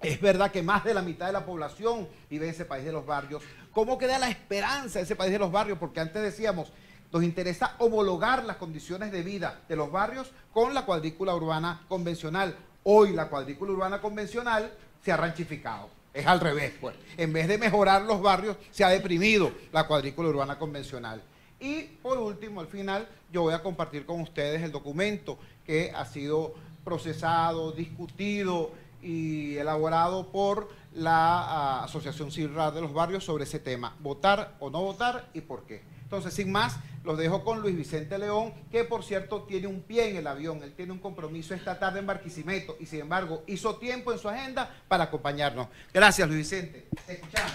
Es verdad que más de la mitad de la población vive en ese país de los barrios. ¿Cómo queda la esperanza de ese país de los barrios? Porque antes decíamos, nos interesa homologar las condiciones de vida de los barrios con la cuadrícula urbana convencional. Hoy la cuadrícula urbana convencional se ha ranchificado. Es al revés, pues. En vez de mejorar los barrios, se ha deprimido la cuadrícula urbana convencional. Y por último, al final, yo voy a compartir con ustedes el documento que ha sido procesado, discutido y elaborado por la Asociación Civil Radar de los Barrios sobre ese tema, votar o no votar y por qué. Entonces, sin más, los dejo con Luis Vicente León, que por cierto tiene un pie en el avión, él tiene un compromiso esta tarde en Barquisimeto y sin embargo hizo tiempo en su agenda para acompañarnos. Gracias, Luis Vicente. Te escuchamos.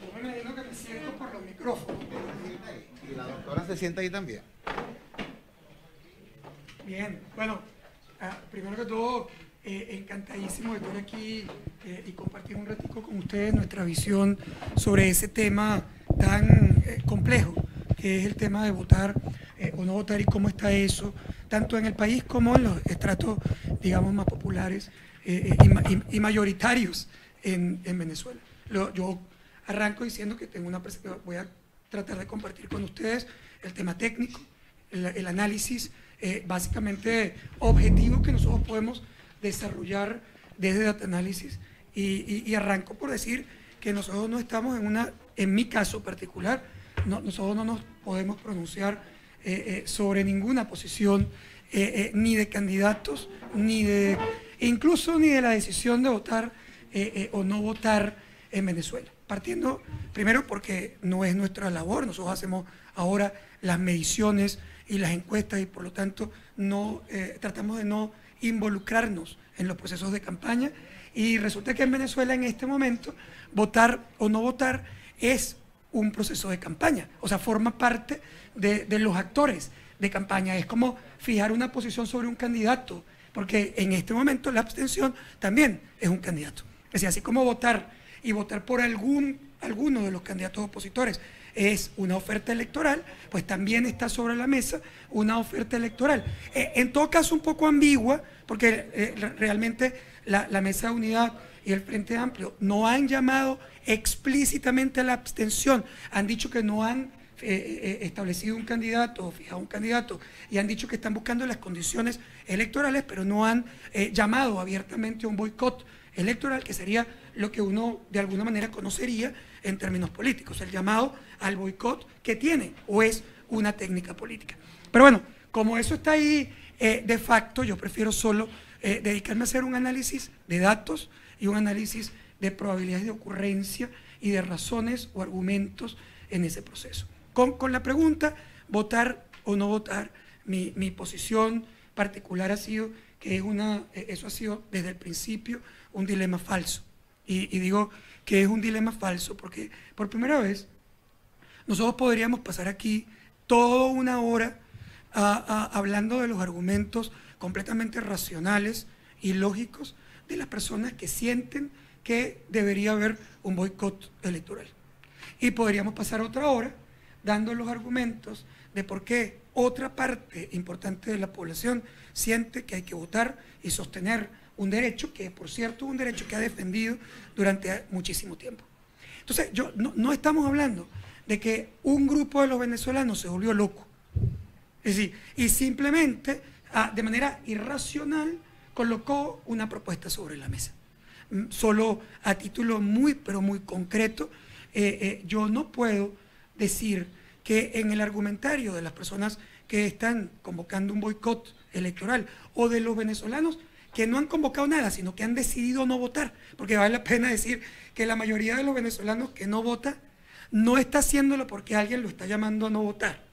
Yo me imagino que me siento por los micrófonos. Y la doctora se sienta ahí también. Bien, bueno, primero que todo, encantadísimo de estar aquí y compartir un ratico con ustedes nuestra visión sobre ese tema tan complejo, que es el tema de votar o no votar y cómo está eso, tanto en el país como en los estratos, digamos, más populares y mayoritarios en Venezuela. Yo arranco diciendo que tengo voy a tratar de compartir con ustedes el tema técnico, el análisis básicamente objetivo que nosotros podemos desarrollar desde Data Análisis y arranco por decir que nosotros no estamos en mi caso particular, nosotros no nos podemos pronunciar sobre ninguna posición ni de candidatos, incluso ni de la decisión de votar o no votar en Venezuela. Partiendo primero porque no es nuestra labor, nosotros hacemos ahora las mediciones y las encuestas y por lo tanto tratamos de no involucrarnos en los procesos de campaña y resulta que en Venezuela en este momento votar o no votar es un proceso de campaña, o sea, forma parte de los actores de campaña, es como fijar una posición sobre un candidato, porque en este momento la abstención también es un candidato, es decir, así como votar y votar por alguno de los candidatos opositores es una oferta electoral, pues también está sobre la mesa una oferta electoral. En todo caso un poco ambigua, porque realmente la Mesa de Unidad y el Frente Amplio no han llamado explícitamente a la abstención, han dicho que no han establecido un candidato o fijado un candidato y han dicho que están buscando las condiciones electorales, pero no han llamado abiertamente a un boicot electoral, que sería lo que uno de alguna manera conocería en términos políticos, el llamado al boicot que tiene o es una técnica política. Pero bueno, como eso está ahí de facto, yo prefiero solo dedicarme a hacer un análisis de datos y un análisis de probabilidades de ocurrencia y de razones o argumentos en ese proceso. Con la pregunta, votar o no votar, mi posición particular ha sido que eso ha sido desde el principio un dilema falso. Y digo que es un dilema falso porque por primera vez nosotros podríamos pasar aquí toda una hora hablando de los argumentos completamente racionales y lógicos de las personas que sienten que debería haber un boicot electoral. Y podríamos pasar otra hora dando los argumentos de por qué otra parte importante de la población siente que hay que votar y sostener un derecho que, por cierto, es un derecho que ha defendido durante muchísimo tiempo. Entonces, no estamos hablando de que un grupo de los venezolanos se volvió loco. Es decir, y simplemente, de manera irracional, colocó una propuesta sobre la mesa. Solo a título pero muy concreto, yo no puedo decir que en el argumentario de las personas que están convocando un boicot electoral o de los venezolanos que no han convocado nada, sino que han decidido no votar, porque vale la pena decir que la mayoría de los venezolanos que no vota no está haciéndolo porque alguien lo está llamando a no votar.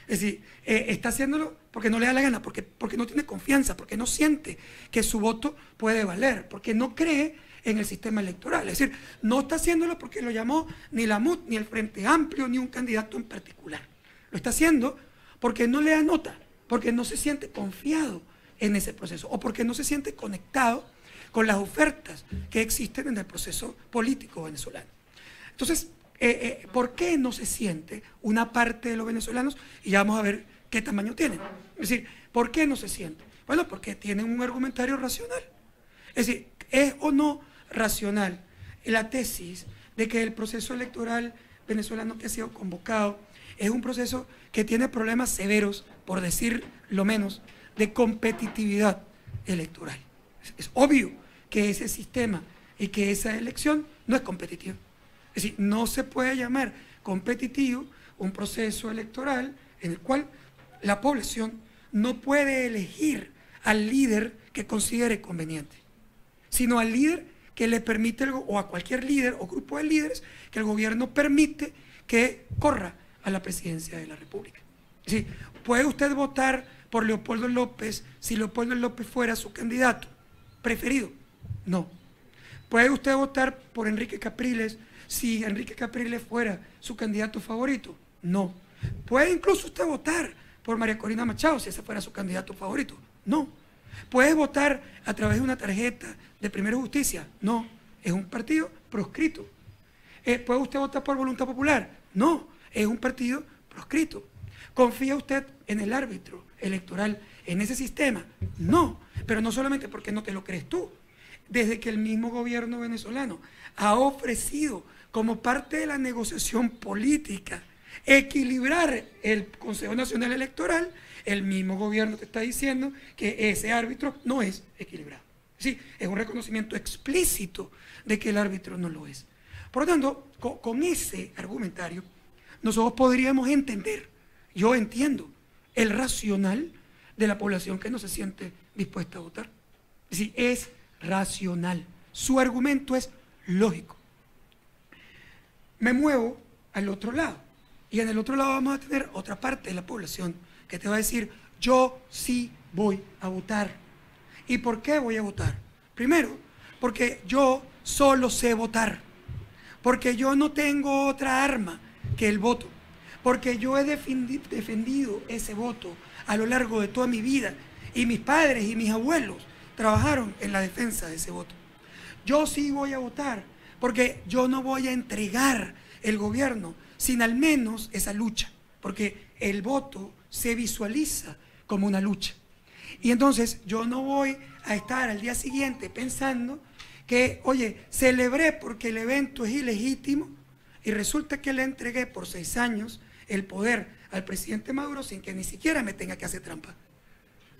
Es decir, está haciéndolo porque no le da la gana, porque no tiene confianza, porque no siente que su voto puede valer, porque no cree en el sistema electoral. Es decir, no está haciéndolo porque lo llamó ni la MUT, ni el Frente Amplio, ni un candidato en particular. Lo está haciendo porque no le da nota, porque no se siente confiado en ese proceso o porque no se siente conectado con las ofertas que existen en el proceso político venezolano. Entonces, ¿por qué no se siente una parte de los venezolanos? Y ya vamos a ver qué tamaño tienen. Es decir, ¿por qué no se siente? Bueno, porque tienen un argumentario racional. Es decir, ¿es o no racional la tesis de que el proceso electoral venezolano que ha sido convocado es un proceso que tiene problemas severos, por decir lo menos, de competitividad electoral? Es obvio que ese sistema y que esa elección no es competitiva. Es decir, no se puede llamar competitivo un proceso electoral en el cual la población no puede elegir al líder que considere conveniente, sino al líder que le permite, o a cualquier líder o grupo de líderes que el gobierno permite que corra a la presidencia de la República. Es decir, ¿puede usted votar por Leopoldo López si Leopoldo López fuera su candidato preferido? No. ¿Puede usted votar por Enrique Capriles si Enrique Capriles fuera su candidato favorito? No. ¿Puede incluso usted votar por María Corina Machado si ese fuera su candidato favorito? No. ¿Puede votar a través de una tarjeta de Primera Justicia? No. Es un partido proscrito. ¿Puede usted votar por voluntad popular? No. Es un partido proscrito. ¿Confía usted en el árbitro electoral, en ese sistema? No. Pero no solamente porque no te lo crees tú. Desde que el mismo gobierno venezolano ha ofrecido como parte de la negociación política equilibrar el Consejo Nacional Electoral, el mismo gobierno te está diciendo que ese árbitro no es equilibrado. Sí, es un reconocimiento explícito de que el árbitro no lo es. Por lo tanto, con ese argumentario, nosotros podríamos entender, yo entiendo, el racional de la población que no se siente dispuesta a votar. Es decir, es racional. Su argumento es lógico. Me muevo al otro lado. Y en el otro lado vamos a tener otra parte de la población que te va a decir, yo sí voy a votar. ¿Y por qué voy a votar? Primero, porque yo solo sé votar. Porque yo no tengo otra arma que el voto. Porque yo he defendido ese voto a lo largo de toda mi vida. Y mis padres y mis abuelos trabajaron en la defensa de ese voto. Yo sí voy a votar porque yo no voy a entregar el gobierno sin al menos esa lucha, porque el voto se visualiza como una lucha. Y entonces yo no voy a estar al día siguiente pensando que, oye, celebré porque el evento es ilegítimo y resulta que le entregué por 6 años el poder al presidente Maduro sin que ni siquiera me tenga que hacer trampa.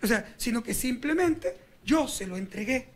O sea, sino que simplemente yo se lo entregué.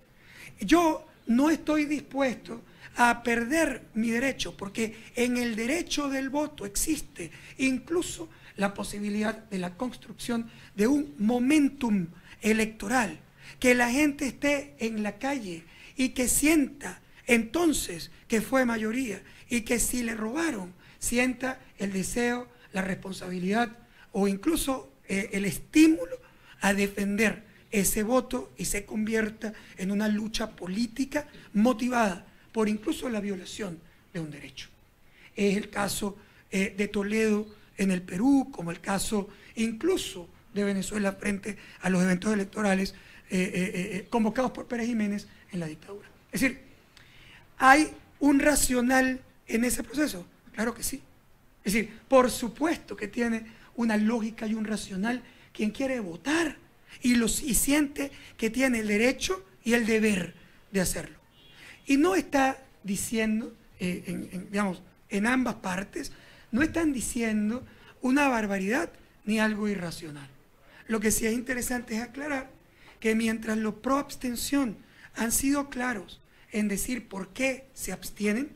Yo no estoy dispuesto a perder mi derecho, porque en el derecho del voto existe incluso la posibilidad de la construcción de un momentum electoral, que la gente esté en la calle y que sienta entonces que fue mayoría y que si le robaron, sienta el deseo, la responsabilidad o incluso el estímulo a defender ese voto y se convierta en una lucha política motivada por incluso la violación de un derecho. Es el caso de Toledo en el Perú, como el caso incluso de Venezuela frente a los eventos electorales convocados por Pérez Jiménez en la dictadura. Es decir, ¿hay un racional en ese proceso? Claro que sí. Es decir, por supuesto que tiene una lógica y un racional quien quiere votar y siente que tiene el derecho y el deber de hacerlo. Y no está diciendo, digamos, en ambas partes, no están diciendo una barbaridad ni algo irracional. Lo que sí es interesante es aclarar que mientras los pro abstención han sido claros en decir por qué se abstienen,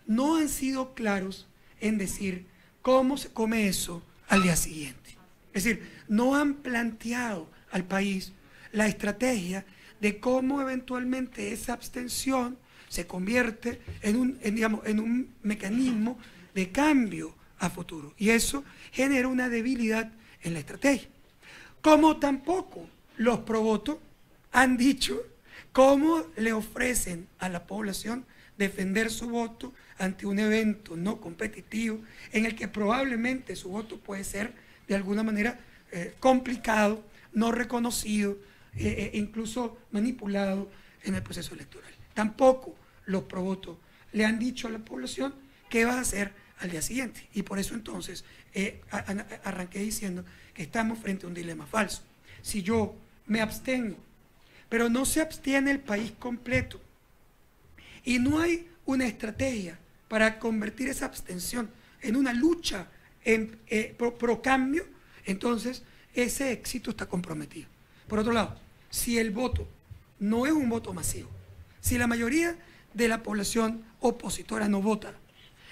no han sido claros en decir cómo se come eso al día siguiente. Es decir, no han planteado al país la estrategia de cómo eventualmente esa abstención se convierte en un mecanismo de cambio a futuro. Y eso genera una debilidad en la estrategia. Como tampoco los pro voto han dicho cómo le ofrecen a la población defender su voto ante un evento no competitivo en el que probablemente su voto puede ser de alguna manera complicado, no reconocido, incluso manipulado en el proceso electoral. Tampoco los pro voto le han dicho a la población qué va a hacer al día siguiente. Y por eso entonces arranqué diciendo que estamos frente a un dilema falso. Si yo me abstengo, pero no se abstiene el país completo, y no hay una estrategia para convertir esa abstención en una lucha pro cambio, entonces ese éxito está comprometido. Por otro lado, si el voto no es un voto masivo, si la mayoría de la población opositora no vota,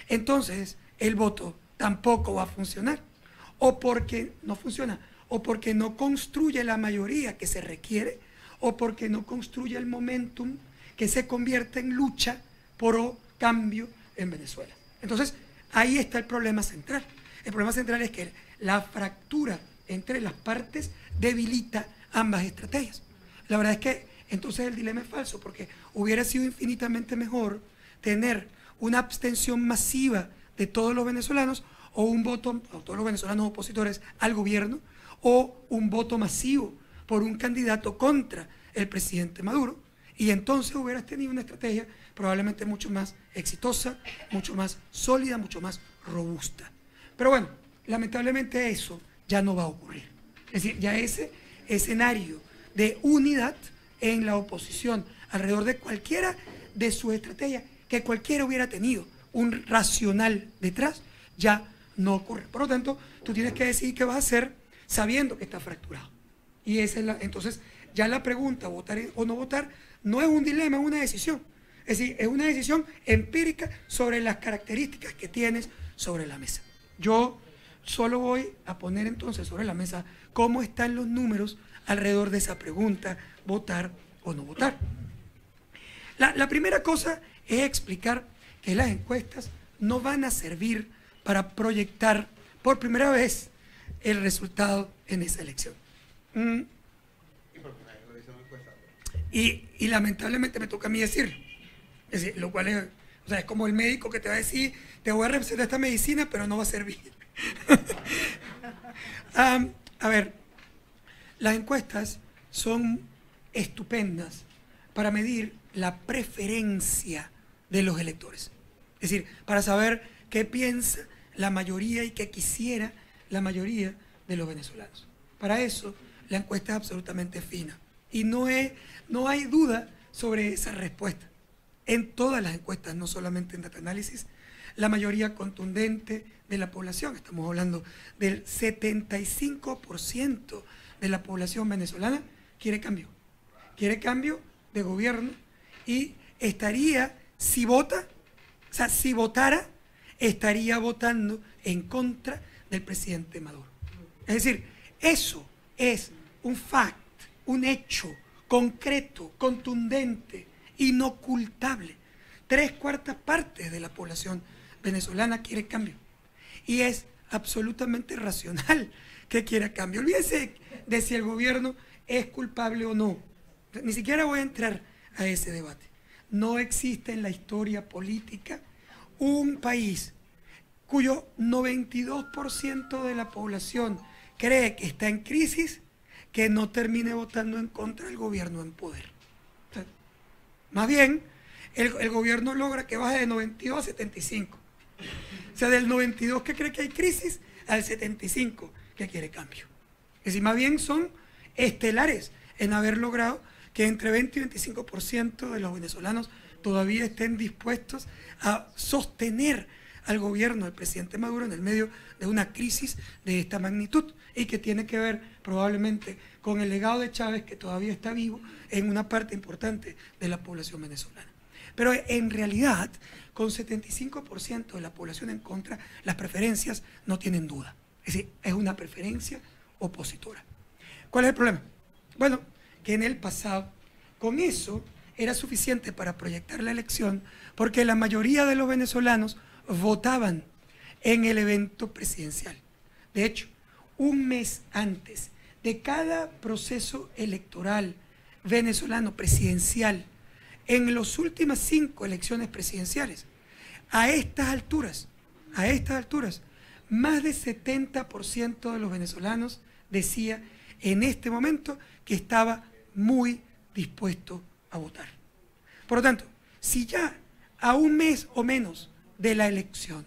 entonces el voto tampoco va a funcionar, o porque no funciona, o porque no construye la mayoría que se requiere, o porque no construye el momentum que se convierte en lucha por cambio en Venezuela. Entonces, ahí está el problema central. El problema central es que la fractura entre las partes debilita ambas estrategias. La verdad es que entonces el dilema es falso, porque hubiera sido infinitamente mejor tener una abstención masiva de todos los venezolanos, o un voto, o todos los venezolanos opositores al gobierno, o un voto masivo por un candidato contra el presidente Maduro, y entonces hubieras tenido una estrategia probablemente mucho más exitosa, mucho más sólida, mucho más robusta. Pero bueno, lamentablemente eso ya no va a ocurrir. Es decir, ya ese escenario de unidad en la oposición alrededor de cualquiera de sus estrategias, que cualquiera hubiera tenido un racional detrás, ya no ocurre. Por lo tanto, tú tienes que decidir qué vas a hacer sabiendo que está fracturado. Y esa es entonces, ya la pregunta, votar o no votar, no es un dilema, es una decisión. Es decir, es una decisión empírica sobre las características que tienes sobre la mesa. Yo solo voy a poner entonces sobre la mesa cómo están los números alrededor de esa pregunta, votar o no votar. La primera cosa es explicar que las encuestas no van a servir para proyectar por primera vez el resultado en esa elección. Y lamentablemente me toca a mí decirlo. Es decir, lo cual es, o sea, es como el médico que te va a decir, te voy a recetar esta medicina, pero no va a servir. A ver, las encuestas son estupendas para medir la preferencia de los electores. Es decir, para saber qué piensa la mayoría y qué quisiera la mayoría de los venezolanos. Para eso, la encuesta es absolutamente fina. Y no hay duda sobre esa respuesta. En todas las encuestas, no solamente en Data Analysis, la mayoría contundente de la población, estamos hablando del 75% de la población venezolana, quiere cambio. Quiere cambio de gobierno y estaría, si vota, o sea, si votara, estaría votando en contra del presidente Maduro. Es decir, eso es un fact, un hecho concreto, contundente, inocultable. 3/4 partes de la población venezolana quiere cambio. Y es absolutamente racional que quiera cambio. Olvídese de si el gobierno es culpable o no. Ni siquiera voy a entrar a ese debate. No existe en la historia política un país cuyo 92% de la población cree que está en crisis que no termine votando en contra del gobierno en poder. O sea, más bien, el gobierno logra que baje de 92 a 75. O sea, del 92 que cree que hay crisis al 75 que quiere cambio. Es decir, más bien son estelares en haber logrado que entre 20 y 25% de los venezolanos todavía estén dispuestos a sostener al gobierno del presidente Maduro en el medio de una crisis de esta magnitud y que tiene que ver probablemente con el legado de Chávez, que todavía está vivo en una parte importante de la población venezolana. Pero en realidad, con 75% de la población en contra, las preferencias no tienen duda. Es decir, es una preferencia opositora. ¿Cuál es el problema? Bueno, que en el pasado, con eso era suficiente para proyectar la elección, porque la mayoría de los venezolanos votaban en el evento presidencial. De hecho, un mes antes de cada proceso electoral venezolano presidencial, en las últimas 5 elecciones presidenciales, a estas alturas, más del 70% de los venezolanos decía en este momento que estaba muy dispuesto a votar. Por lo tanto, si ya a un mes o menos de la elección,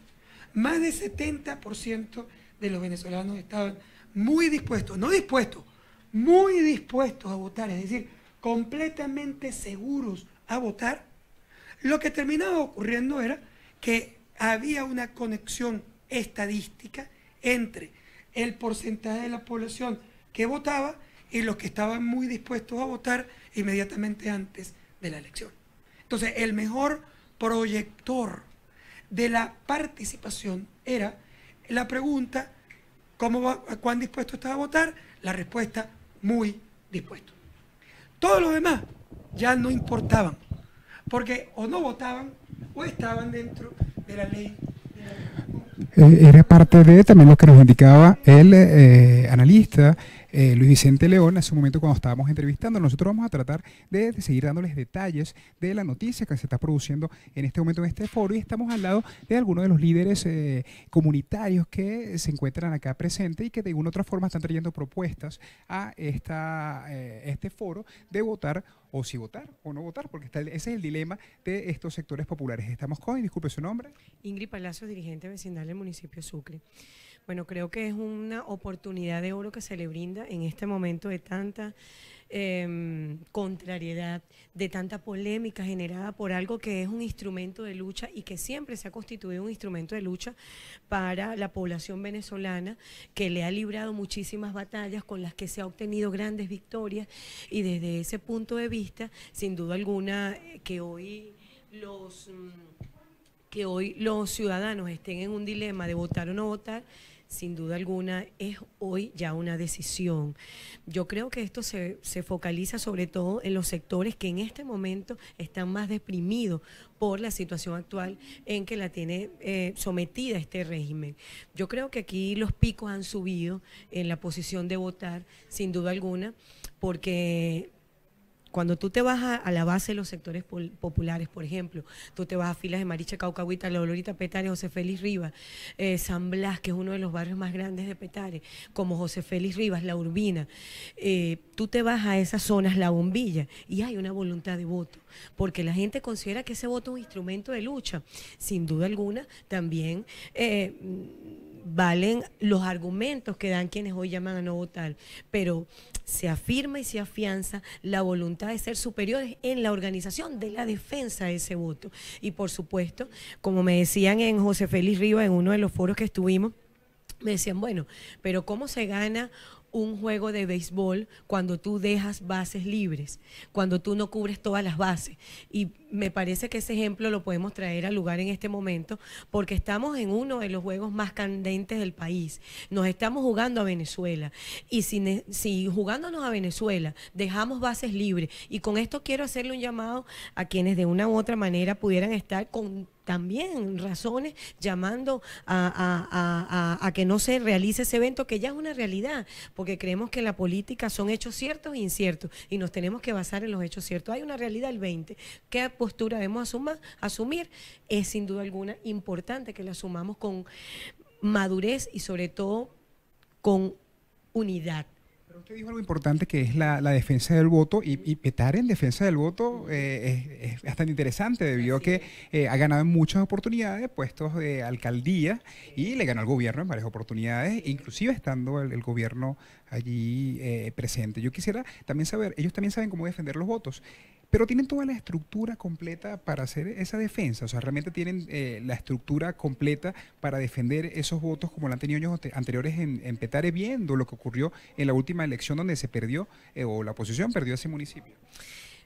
más del 70% de los venezolanos estaban muy dispuestos, no dispuestos, muy dispuestos a votar, es decir, completamente seguros a votar, lo que terminaba ocurriendo era que había una conexión estadística entre el porcentaje de la población que votaba y los que estaban muy dispuestos a votar inmediatamente antes de la elección. Entonces, el mejor proyector de la participación era la pregunta, ¿cuán dispuesto estás a votar? La respuesta, muy dispuesto. Todos los demás ya no importaban, porque o no votaban o estaban dentro de la ley. Era parte de también lo que nos indicaba el analista Luis Vicente León hace un momento cuando estábamos entrevistando. Nosotros vamos a tratar de seguir dándoles detalles de la noticia que se está produciendo en este momento en este foro, y estamos al lado de algunos de los líderes comunitarios que se encuentran acá presentes y que de alguna u otra forma están trayendo propuestas a este foro de votar o si votar o no votar, porque ese es el dilema de estos sectores populares. Estamos con, y disculpe su nombre. Ingrid Palacios, dirigente vecinal del municipio de Sucre. Bueno, creo que es una oportunidad de oro que se le brinda en este momento de tanta contrariedad, de tanta polémica generada por algo que es un instrumento de lucha y que siempre se ha constituido un instrumento de lucha para la población venezolana, que le ha librado muchísimas batallas, con las que se ha obtenido grandes victorias, y desde ese punto de vista, sin duda alguna, que hoy los ciudadanos estén en un dilema de votar o no votar, sin duda alguna es hoy ya una decisión. Yo creo que esto se focaliza sobre todo en los sectores que en este momento están más deprimidos por la situación actual en que la tiene sometida este régimen. Yo creo que aquí los picos han subido en la posición de votar, sin duda alguna, porque cuando tú te vas a la base de los sectores populares, por ejemplo, tú te vas a Filas de Mariche, Caucahuita, La Olorita, Petare, José Félix Rivas, San Blas, que es uno de los barrios más grandes de Petare, como José Félix Rivas, La Urbina, tú te vas a esas zonas, La Bombilla, y hay una voluntad de voto, porque la gente considera que ese voto es un instrumento de lucha. Sin duda alguna, también valen los argumentos que dan quienes hoy llaman a no votar, pero se afirma y se afianza la voluntad de ser superiores en la organización de la defensa de ese voto. Y por supuesto, como me decían en José Félix Rivas, en uno de los foros que estuvimos, me decían, bueno, pero ¿cómo se gana un juego de béisbol cuando tú dejas bases libres, cuando tú no cubres todas las bases? Y me parece que ese ejemplo lo podemos traer al lugar en este momento, porque estamos en uno de los juegos más candentes del país. Nos estamos jugando a Venezuela, y si jugándonos a Venezuela dejamos bases libres, y con esto quiero hacerle un llamado a quienes de una u otra manera pudieran estar con también razones llamando a que no se realice ese evento, que ya es una realidad, porque creemos que en la política son hechos ciertos e inciertos, y nos tenemos que basar en los hechos ciertos. Hay una realidad el 20. ¿Qué postura debemos asumir? Es sin duda alguna importante que la asumamos con madurez y sobre todo con unidad. Pero usted dijo algo importante, que es la defensa del voto, y Petare en defensa del voto es bastante interesante, debido a que ha ganado en muchas oportunidades puestos de alcaldía, y le ganó al gobierno en varias oportunidades, inclusive estando el gobierno allí presente. Yo quisiera también saber, ellos también saben cómo defender los votos, pero tienen toda la estructura completa para hacer esa defensa. O sea, realmente tienen la estructura completa para defender esos votos, como lo han tenido años anteriores en Petare, viendo lo que ocurrió en la última elección donde se perdió, o la oposición perdió ese municipio.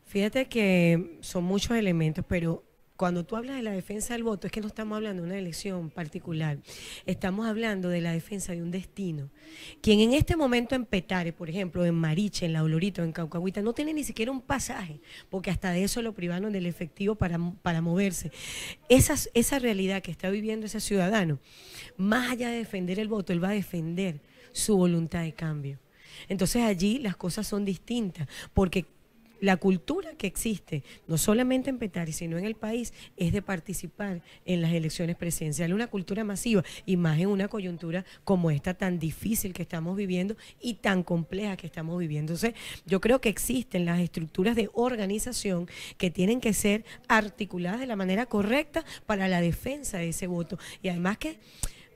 Fíjate que son muchos elementos, pero cuando tú hablas de la defensa del voto, es que no estamos hablando de una elección particular, estamos hablando de la defensa de un destino. Quien en este momento en Petare, por ejemplo, en Mariche, en La Olorita, en Caucahuita, no tiene ni siquiera un pasaje, porque hasta de eso lo privaron del efectivo para moverse. Esa realidad que está viviendo ese ciudadano, más allá de defender el voto, él va a defender su voluntad de cambio. Entonces allí las cosas son distintas, porque la cultura que existe, no solamente en Petare, sino en el país, es de participar en las elecciones presidenciales, una cultura masiva, y más en una coyuntura como esta tan difícil que estamos viviendo y tan compleja que estamos viviendo. Entonces, yo creo que existen las estructuras de organización que tienen que ser articuladas de la manera correcta para la defensa de ese voto, y además que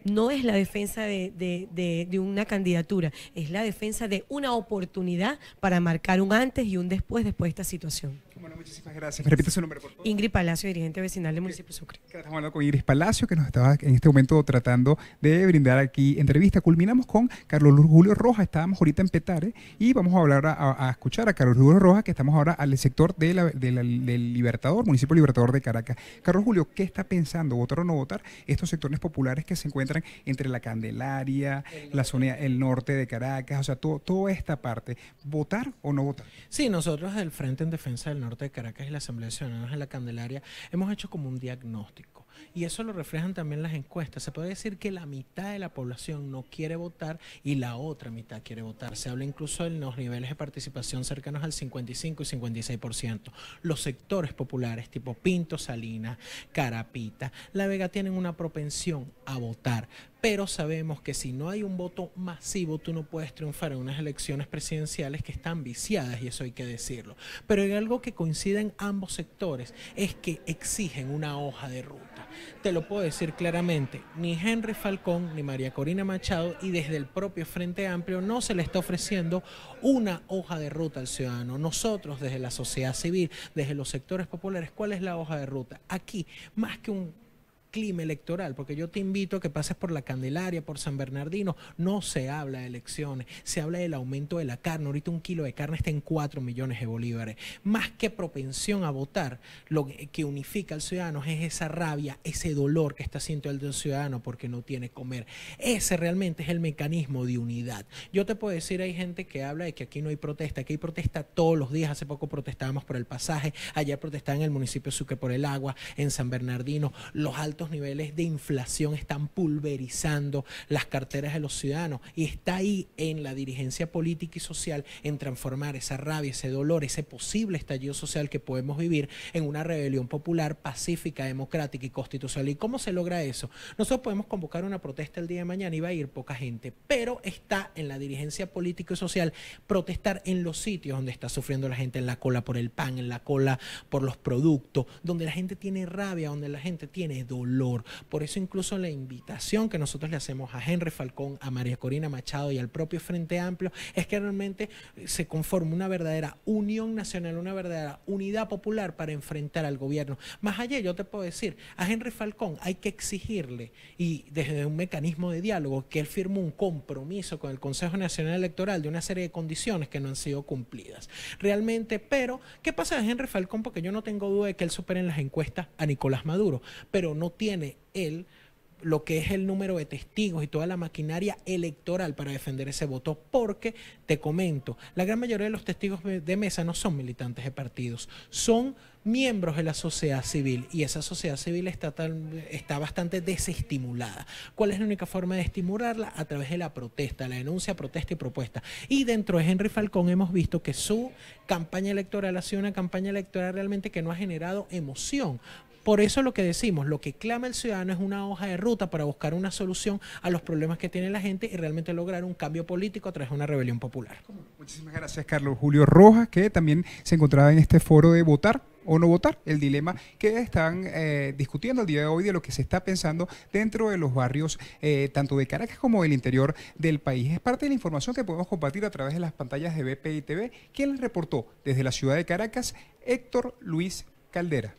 no es la defensa de una candidatura, es la defensa de una oportunidad para marcar un antes y un después de esta situación. Bueno, muchísimas gracias. Repite su nombre, por favor. Ingrid Palacio, dirigente vecinal del municipio de Sucre. Estamos hablando con Iris Palacio, que nos estaba en este momento tratando de brindar aquí entrevista. Culminamos con Carlos Julio Rojas, estábamos ahorita en Petare, y vamos a hablar a escuchar a Carlos Julio Rojas, que estamos ahora al sector del Libertador, municipio Libertador de Caracas. Carlos Julio, ¿qué está pensando, votar o no votar estos sectores populares que se encuentran entre la Candelaria, la zona, el norte de Caracas, o sea, toda esta parte? ¿Votar o no votar? Sí, nosotros del Frente en Defensa del Norte de Caracas y la Asamblea de Ciudadanos de la Candelaria hemos hecho como un diagnóstico, y eso lo reflejan también las encuestas. Se puede decir que la mitad de la población no quiere votar y la otra mitad quiere votar. Se habla incluso de los niveles de participación cercanos al 55 y 56%. Los sectores populares tipo Pinto, Salinas, Carapita, La Vega tienen una propensión a votar, pero sabemos que si no hay un voto masivo, tú no puedes triunfar en unas elecciones presidenciales que están viciadas, y eso hay que decirlo. Pero hay algo que coincide en ambos sectores, es que exigen una hoja de ruta. Te lo puedo decir claramente, ni Henry Falcón ni María Corina Machado, y desde el propio Frente Amplio no se le está ofreciendo una hoja de ruta al ciudadano. Nosotros desde la sociedad civil, desde los sectores populares, ¿cuál es la hoja de ruta? Aquí, más que un clima electoral, porque yo te invito a que pases por la Candelaria, por San Bernardino, no se habla de elecciones, se habla del aumento de la carne. Ahorita un kilo de carne está en 4 millones de bolívares. Más que propensión a votar, lo que unifica al ciudadano es esa rabia, ese dolor que está sintiendo el ciudadano porque no tiene comer. Ese realmente es el mecanismo de unidad. Yo te puedo decir, hay gente que habla de que aquí no hay protesta, que hay protesta todos los días. Hace poco protestábamos por el pasaje, ayer protestaban en el municipio de Sucre por el agua, en San Bernardino. Los altos niveles de inflación están pulverizando las carteras de los ciudadanos, y está ahí en la dirigencia política y social en transformar esa rabia, ese dolor, ese posible estallido social que podemos vivir en una rebelión popular pacífica, democrática y constitucional. ¿Y cómo se logra eso? Nosotros podemos convocar una protesta el día de mañana y va a ir poca gente, pero está en la dirigencia política y social protestar en los sitios donde está sufriendo la gente, en la cola por el pan, en la cola por los productos, donde la gente tiene rabia, donde la gente tiene dolor. Por eso incluso la invitación que nosotros le hacemos a Henry Falcón, a María Corina Machado y al propio Frente Amplio es que realmente se conforme una verdadera unión nacional, una verdadera unidad popular para enfrentar al gobierno. Más allá, yo te puedo decir, a Henry Falcón hay que exigirle, y desde un mecanismo de diálogo, que él firmó un compromiso con el Consejo Nacional Electoral de una serie de condiciones que no han sido cumplidas. Realmente, pero, ¿qué pasa de Henry Falcón? Porque yo no tengo duda de que él supere en las encuestas a Nicolás Maduro, pero no tiene él lo que es el número de testigos y toda la maquinaria electoral para defender ese voto, porque, te comento, la gran mayoría de los testigos de mesa no son militantes de partidos, son miembros de la sociedad civil, y esa sociedad civil está bastante desestimulada. ¿Cuál es la única forma de estimularla? A través de la protesta, la denuncia, protesta y propuesta. Y dentro de Henry Falcón hemos visto que su campaña electoral ha sido una campaña electoral realmente que no ha generado emoción. Por eso lo que decimos, lo que clama el ciudadano es una hoja de ruta para buscar una solución a los problemas que tiene la gente y realmente lograr un cambio político a través de una rebelión popular. Muchísimas gracias, Carlos Julio Rojas, que también se encontraba en este foro de votar o no votar, el dilema que están discutiendo el día de hoy, de lo que se está pensando dentro de los barrios tanto de Caracas como del interior del país. Es parte de la información que podemos compartir a través de las pantallas de BPI TV. ¿Quién les reportó desde la ciudad de Caracas? Héctor Luis Caldera.